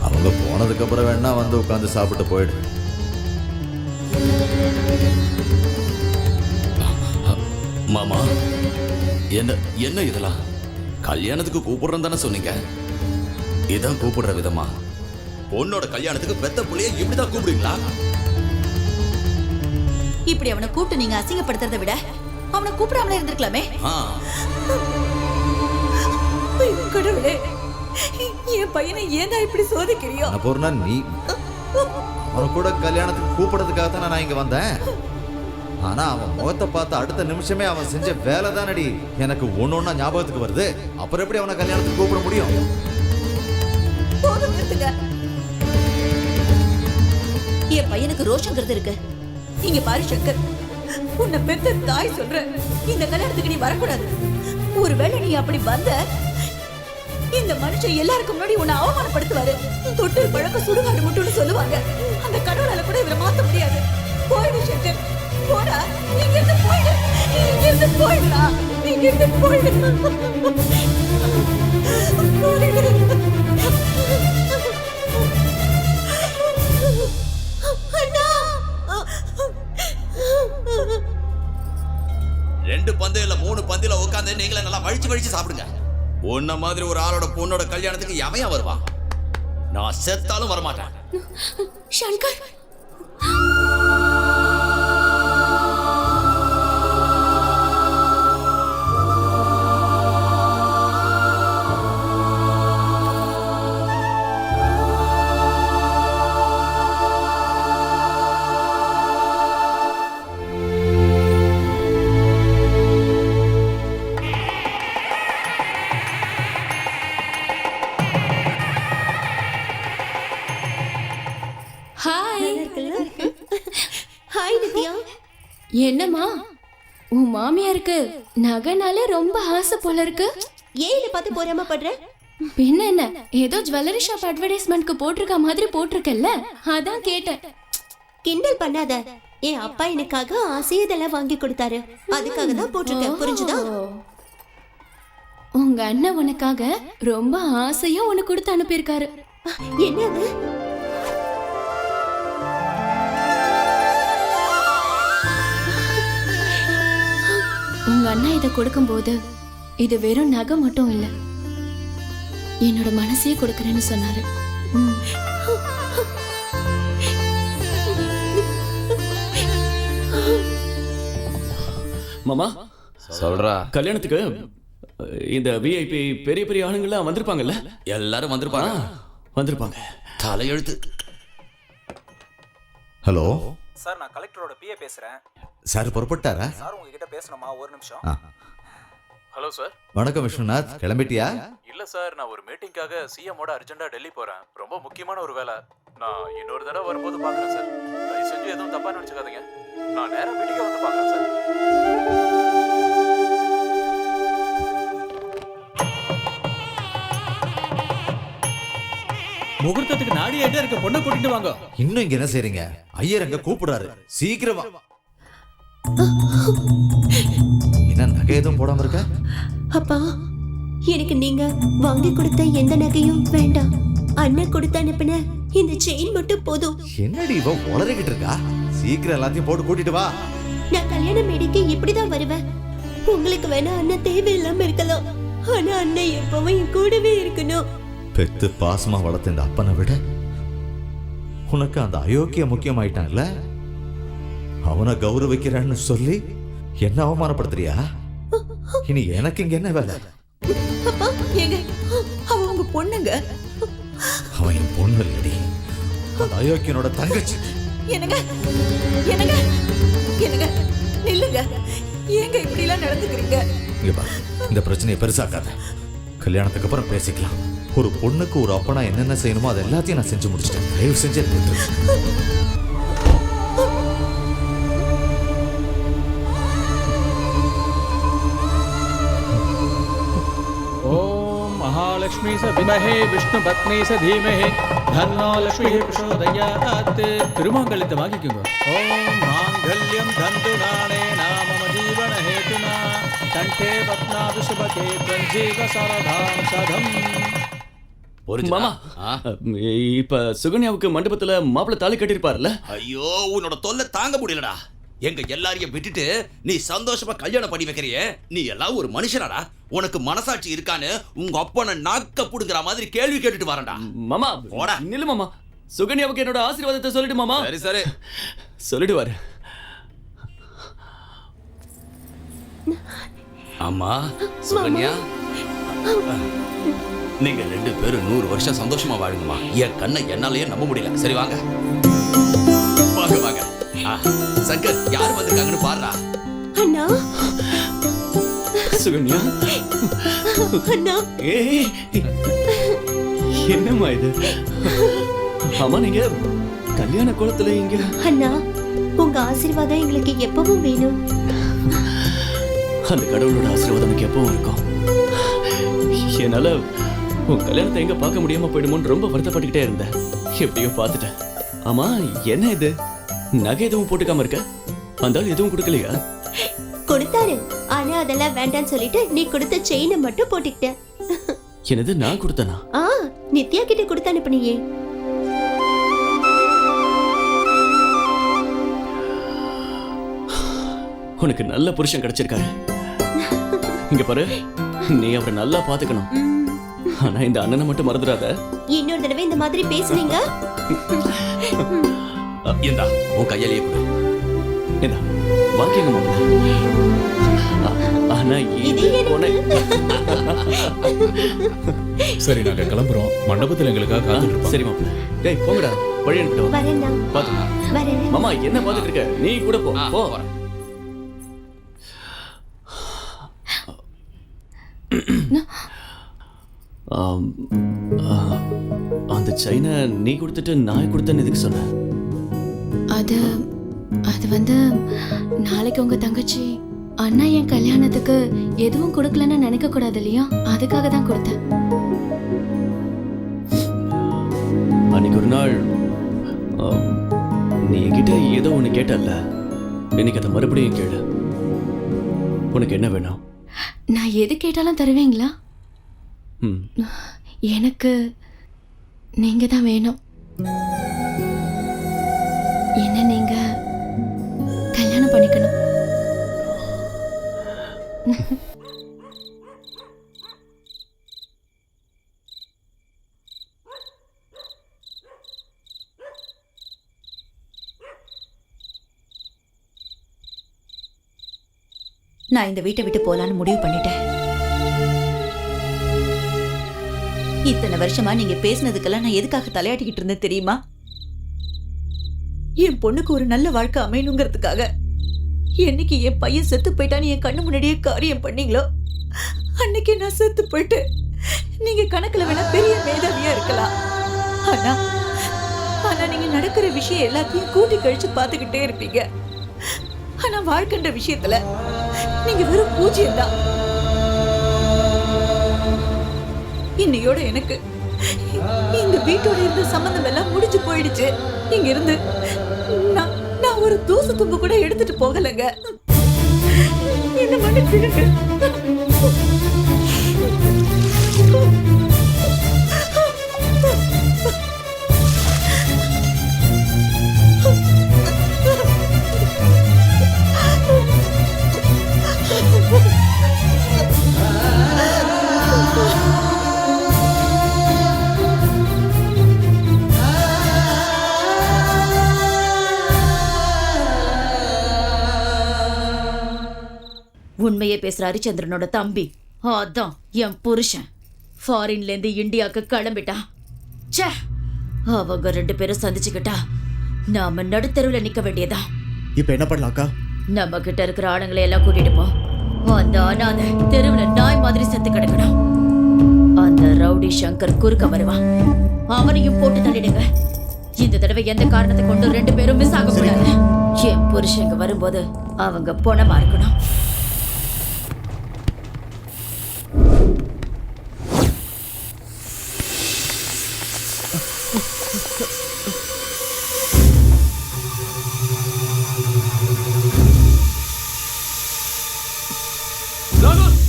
அவங்க போனதுக்கப்புறம் வேணா வந்து உட்காந்து சாப்பிட்டு போயிடு. மாமா, என்ன என்ன இதெல்லாம்? கல்யாணத்துக்கு கூப்பிடுறேன் தானே சொன்னீங்க. இதான் கூப்பிடுற விதமா? பொண்ணோட கல்யாணத்துக்கு பெத்த புள்ளைய இப்படிதான் கூப்பிடுவீங்களா? இப்படி அவனை கூப்பிட்டு நீங்க அசிங்கப்படுத்துறதை விட அவனை கூப்பிடாமலே இருந்திருக்கலாமே. கடவுளே, என் பையனை ஏன்டா இப்படி சோதிக்கிறியோ? பூர்ணா, நீ அவனை கூட கல்யாணத்துக்கு கூப்பிடுறதுக்காக தான் நான் இங்க வந்தேன். ஆனா அவன் முகத்தை பார்த்த அடுத்த நிமிஷமே அவன் செஞ்ச வேலை தானடி எனக்கு ஒன்னொன்னா ஞாபகத்துக்கு வருது. அப்புறம் எப்படி அவனை கல்யாணத்துக்கு கூப்பிட முடியும்? என் பையனுக்கு ரோஷங்கிறது இருக்கு. இங்க பாரு சங்கர், உன்னை பெத்த தாய் சொல்ற, இந்த கல்யாணத்துக்கு நீ வரக்கூடாது. ஒருவேளை நீ அப்படி வந்த, இந்த மனுஷன் எல்லாருக்கும் முன்னாடி உன்னை அவமானப்படுத்துவாரு. தொட்டு பழக்க சுடுகாடு மட்டும்னு சொல்லுவாங்க. அந்த கடவுளால கூட இவரை மாத்த முடியாது. போயிடு சங்கர், போடா. இங்க இருந்து போயிடு, இங்க இருந்து போயிடுடா, இங்க இருந்து போயிடு. ரெண்டு பந்து இல்ல 3 பந்தில உட்காந்து நீங்களே நல்லா வழிச்சு சாப்பிடுங்க. உன்ன மாதிரி ஒரு ஆளோட பொண்ணோட கல்யாணத்துக்கு எவன் வருவான்? நான் செத்தாலும் வரமாட்டேன். சங்கர், என்னம்மா உன் மாமியாருக்கு நகைனால ரொம்ப ஆசை போல இருக்கு. ஏன் இதை பார்த்து போறாம பண்ற? பின்ன என்ன, ஏதோ ஜுவல்லரி ஷாப் அட்வர்டைஸ்மெண்ட்க்கு போட்டிருக்க மாதிரி போட்டிருக்கல்ல, அதான் கேட்டேன். கிண்டல் பண்ணாத. என் அப்பா எனக்காக ஆசையதெல்லாம் வாங்கி கொடுத்தாரு. அதுக்காக தான் போட்டிருக்கேன். புரிஞ்சுதா? உங்க அண்ணன் உனக்காக ரொம்ப ஆசையா உனக்கு கொடுத்து அனுப்பியிருக்காரு. என்னது? உங்க அண்ணா இதை கொடுக்கும்போது இது வெறும் நகை மட்டும் இல்ல, என்னோட மனசையே கொடுக்கறேன்னு சொன்னாரு. மாமா சொல்றா. கல்யாணத்துக்கு இந்த விஐபி பெரிய பெரிய ஆளுங்கெல்லாம் வந்திருப்பாங்கல்ல? எல்லாரும் வந்திருப்பாங்க. வந்திருப்பாங்க. தலையெழுத்து. ஹலோ சார், நான் கலெக்டரோட பிஏ பேசுறேன். சார் புறப்பட்டாரா? சார் உங்ககிட்ட பேசணுமா? ஒரு நிமிஷம். Hello sir. வணக்கம் விஸ்வநாத், கிளம்பிட்டியா? இல்ல சார், நான் ஒரு மீட்டிங்காக சிஎம்மோட அர்ஜென்ட்டா டெல்லி போறேன். ரொம்ப முக்கியமான ஒரு வேலை. நான் இன்னொரு தடவை வரும்போது பாக்குறேன் சார். தயவு செஞ்சு எதுவும் தப்பா நினைச்சுக்காதீங்க. நான் நேரா வீட்டுக்கே வந்து பாக்குறேன் சார். முகூர்த்தத்துக்கு நாடி ஆயிட்டே இருக்க, பொண்ணை கூட்டிட்டு வாங்க. இன்னும் இங்க என்ன செய்றீங்க? ஐயர் அங்க கூப்பிடுறாரு, சீக்கிரமா. என்ன நகை எதுவும் போடாம இருக்க? அப்பா, எனக்கு நீங்க வாங்கி கொடுத்த எந்த நகையும் வேண்டாம். அண்ணன் கொடுத்து அனுப்பின இந்த செயின் மட்டும் போதும். என்னடி இவ உளறிக்கிட்டு இருக்கா? சீக்கிரம் எல்லாத்தையும் போட்டு கூட்டிட்டு வா. நான் கல்யாண மேடைக்கு இப்படிதான் வருவேன். உங்களுக்கு வேணா அண்ணன் தேவையில்லாம இருக்கலாம், ஆனா அண்ணன் எப்பவும் என் கூடவே இருக்கணும். பெத்து பாசமா வளர்த்த இந்த அப்பனை விட உனக்கு அந்த அயோக்கிய முக்கியமாயிட்டான்ல, அவனை கௌரவிக்கிறேன்னு சொல்லி என்ன அவமானப்படுத்துறியா? இனி எனக்கு இங்க என்ன வேலை? அப்பா, ஏங்க, அவ உங்க பொண்ணுங்க. அவன் என் பொண்ணு இல்லடி, அந்த அயோக்கியனோட தங்கச்சி. என்னங்க என்னங்க என்னங்க, நில்லுங்க. ஏங்க இப்படி எல்லாம் நடந்துக்கிறீங்க? இங்க பா, இந்த பிரச்சனையை பெருசாக்காத. கல்யாணத்துக்கு அப்புறம் பேசிக்கலாம். ஒரு பொண்ணுக்கு ஒரு அப்பனா என்னென்ன செய்யணுமோ அது எல்லாத்தையும் நான் செஞ்சு முடிச்சிட்டேன். தயவு செஞ்சு ஓம் மகாலட்சுமி ச விமஹே விஷ்ணு பத்னி ச தீமஹே தன்னோ லக்ஷ்மி பிரசோதயாத். திருமாங்கல்யத்தை வாங்கிக்கோங்க. ஓம் மாங்கல்யம் தந்து நானே நாம ஜீவன ஹேதுனா கண்டே பத்னாபி சுபகே கஞ்சீக சரதாம் சதம். மாமா, இப்ப சுகன்யாவுக்கு மண்டபத்துல மாப்பிள்ளை தாலி கட்டிருப்பாருல்ல? ஐயோ, உன்னோட தொல்லை தாங்க முடியலடா. எங்க எல்லாரையும் விட்டுட்டு நீ சந்தோஷமா கல்யாணம் பண்ணி வைக்கிறியே, நீ எல்லாம் ஒரு மனுஷனாடா? உனக்கு மனசாட்சி இருக்கான்னு உங்க அப்பனை நாக்க புடுங்குற மாதிரி கேள்வி கேட்டுட்டு வரேன்டா. மாமா போடா. நில்லு மாமா. சுகன்யாவுக்கு என்னோட ஆசீர்வாதத்தை சொல்லிடு மாமா. சரி சரி, சொல்லிடுவாரு. அம்மா சுகன்யா, நீங்க 2 பேரும் 100 வருஷம் சந்தோஷமா வாழுங்கம்மா. என் கண்ணை என்னாலேயே நம்ப முடியல. சரி வாங்க வாங்க வாங்க. சங்கர், யார் வந்திருக்காங்கன்னு பாருடா. அண்ணா, சுகன்யா. அண்ணா. ஏய், என்னம்மா இது? அம்மா, நீங்க கல்யாண கோலத்துல இங்க? அண்ணா, உங்க ஆசீர்வாதம் எங்களுக்கு எப்பவும் வேணும். அந்த கடவுளோட ஆசீர்வாதம் எனக்கு எப்பவும் இருக்கும். என்னால உன் கல்யாணத்தை எங்க பார்க்க முடியாம போயிடுமோன்னு ரொம்ப வருத்தப்பட்டுக்கிட்டே இருந்தேன். எப்படியோ பார்த்துட்டேன். ஆமா, என்ன இது? நகை எதுவும் போட்டுக்காம இருக்க? அந்த ஆள் எதுவும் கொடுக்கலையா? கொடுத்தாரு, ஆனா அதெல்லாம் வேண்டான்னு சொல்லிட்டு நீ கொடுத்த செயினை மட்டும் போட்டுக்கிட்ட. என்னது, நான் கொடுத்தனா? நித்யா கிட்ட கொடுத்து அனுப்புனியே. உனக்கு நல்ல புருஷன் கிடைச்சிருக்காரு. இங்க பாரு, நீ அவரை நல்லா பாத்துக்கணும். ஆனா இந்த அண்ணனை மட்டும் மறந்துடாத. இன்னொரு தடவை இந்த மாதிரி பேசுனீங்க. இந்தா உன் கையாலேயே கொடு. இந்தா வாங்கிங்க மாப்பிள்ளை. ஆனா சரி, நாங்க கிளம்புறோம். மண்டபத்தில் எங்களுக்காக காத்துட்டு இருப்போம். சரி மாப்பிள்ளை. டேய் போங்கடா, வழி அனுப்பிட்டு வா. வரேன்டா. பாத்து. வரேன். மாமா, என்ன பாத்துட்டு இருக்க? நீ கூட போ. போ. அந்த சைனை நீ கொடுத்துட்டு நான் கொடுத்தேன்னு எதுக்கு சொன்ன? அது வந்து நாளைக்கு உங்க தங்கச்சி அண்ணா என் கல்யாணத்துக்கு எதுவும் கொடுக்கலன்னு நினைக்க கூடாது இல்லையா, அதுக்காக தான் கொடுத்தேன். அன்னைக்கு ஒரு நாள் நீ என்கிட்ட ஏதோ ஒன்று கேட்டல்ல, இன்னைக்கு அதை மறுபடியும் கேளு. உனக்கு என்ன வேணும்? நான் எது கேட்டாலும் தருவீங்களா? ம், எனக்கு நீங்க தான் வேணும். என்ன நீங்க கல்யாணம் பண்ணிக்கணும். நான் இந்த வீட்டை விட்டு போலான்னு முடிவு பண்ணிட்டேன். இத்தனை வருஷமா நீங்க பேசினதுக்கெல்லாம் நான் எதுக்காக தலையாட்டிக்கிட்டு இருந்தேன் தெரியுமா? என் பொண்ணுக்கு ஒரு நல்ல வாழ்க்கை அமையணுங்கிறதுக்காக. என்னைக்கு என் பையன் செத்து போயிட்டான்னு என் கண்ணு முன்னாடியே காரியம் பண்ணீங்களோ, அன்னைக்கு நான் செத்து போயிட்டு நீங்க கணக்குல வேணா பெரிய மேதாவியா இருக்கலாம். ஆனா ஆனா நீங்க நடக்கிற விஷயம் எல்லாத்தையும் கூட்டி கழிச்சு பார்த்துக்கிட்டே இருப்பீங்க. ஆனா வாழ்க்கைன்ற விஷயத்துல நீங்க வெறும் பூஜ்யம் தான். இன்னையோட எனக்கு இந்த வீட்டோட இருந்த சம்பந்தம் எல்லாம் முடிஞ்சு போயிடுச்சு. இங்க இருந்து நான் ஒரு தூசு தும்பு கூட எடுத்துட்டு போகலங்க. என்ன மன்னிச்சிடுங்க. உண்மையே பேசுற ஹரிச்சந்திரனோட தம்பி அதான் என் புருஷன். ஃபாரின்ல இருந்து இந்தியாவுக்கு கிளம்பிட்டான். ச்சே, அவங்க 2 பேரும் சந்திச்சுக்கிட்டா நாம நடுத்தருவில் நிக்க வேண்டியதான். இப்ப என்ன பண்ணலாம்க்கா? நம்ம கிட்ட இருக்கிற ஆளுங்களை எல்லாம் கூட்டிட்டு போ. அந்த அனாதை தெருவுல நாய் மாதிரி செத்து கிடக்கணும். அந்த ரவுடி சங்கர் குறுக்க வருவான். அவனையும் போட்டு தள்ளிடுங்க. இந்த தடவை எந்த காரணத்தை கொண்டு 2 பேரும் மிஸ் ஆக கூடாது. என் புருஷங்க வரும்போது அவங்க பொணமா இருக்கணும்.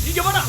இங்க வாடா.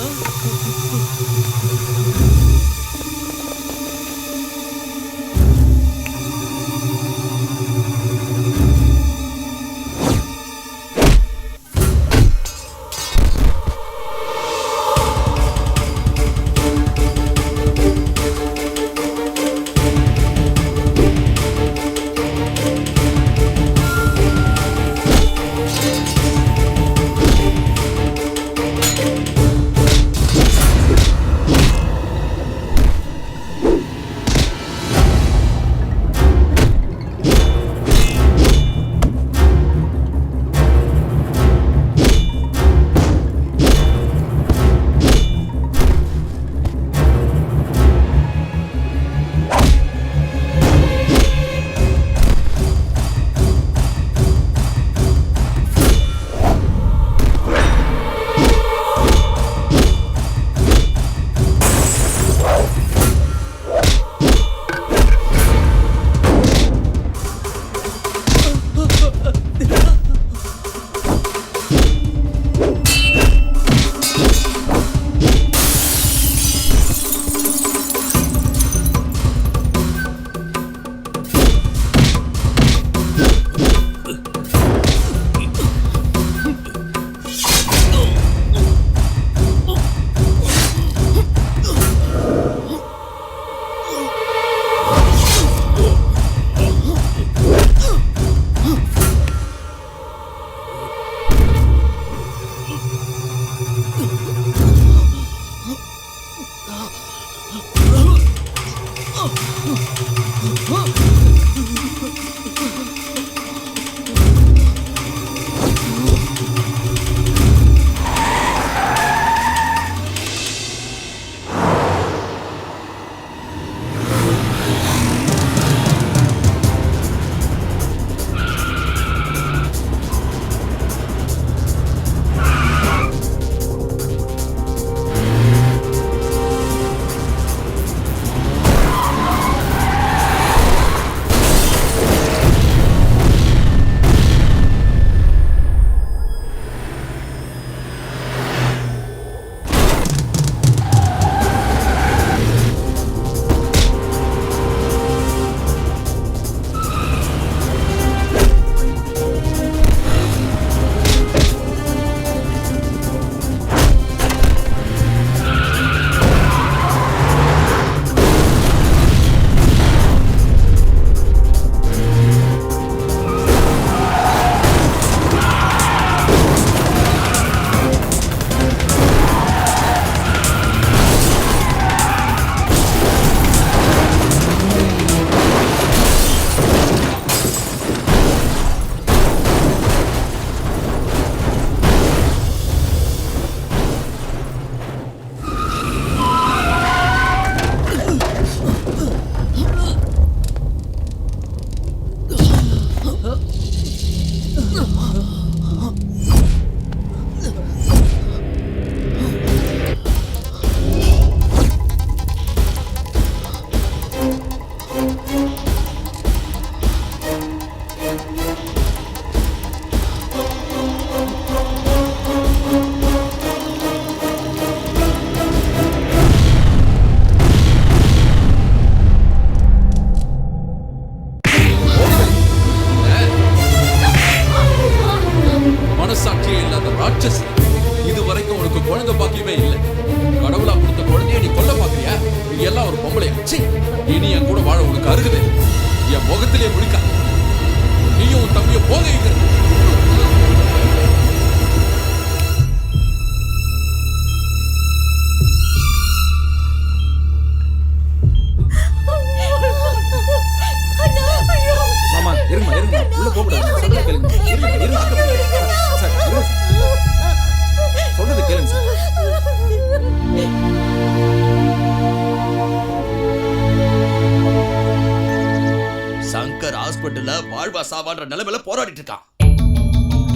சங்கர் ஹாஸ்பிட்டல்ல வாழ்வா சாவான்ற நிலைமையில போராடிட்டு இருக்கான்.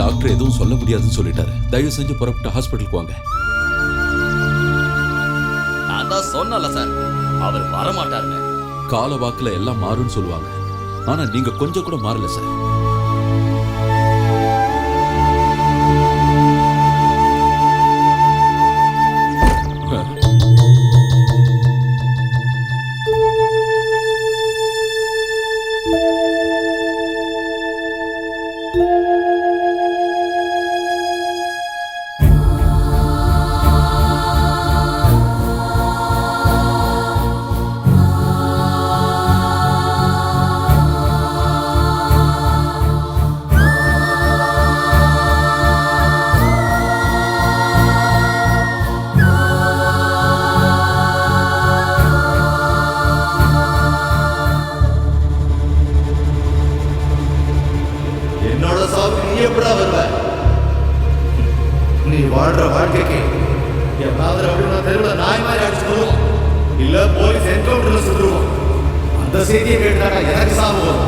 டாக்டர் எதுவும் சொல்ல முடியாதுன்னு சொல்லிட்டாரு. தயவு செஞ்சு புறப்பட்டு ஹாஸ்பிட்டலுக்கு வாங்க. நான் தான் சொன்னல சார், அவர் வரமாட்டாருன்னு. கால வாக்குல எல்லாம் மாறும்னு சொல்லுவாங்க. ஆனா நீங்க கொஞ்சம் கூட மாறல சார். என்னோட சாவுக்கு நீ எப்படா வருவ? நீ வாழ்ற வாழ்க்கைக்கு என் மாதிரி அப்படின்னா தெருவில் நாய் மாதிரி அடிச்சு கொள்வோம், இல்ல போலீஸ் என்கவுண்டர்ல சுட்டுருவோம். அந்த செய்தியை கேட்டாக்கா எனக்கு சாவு வரும்.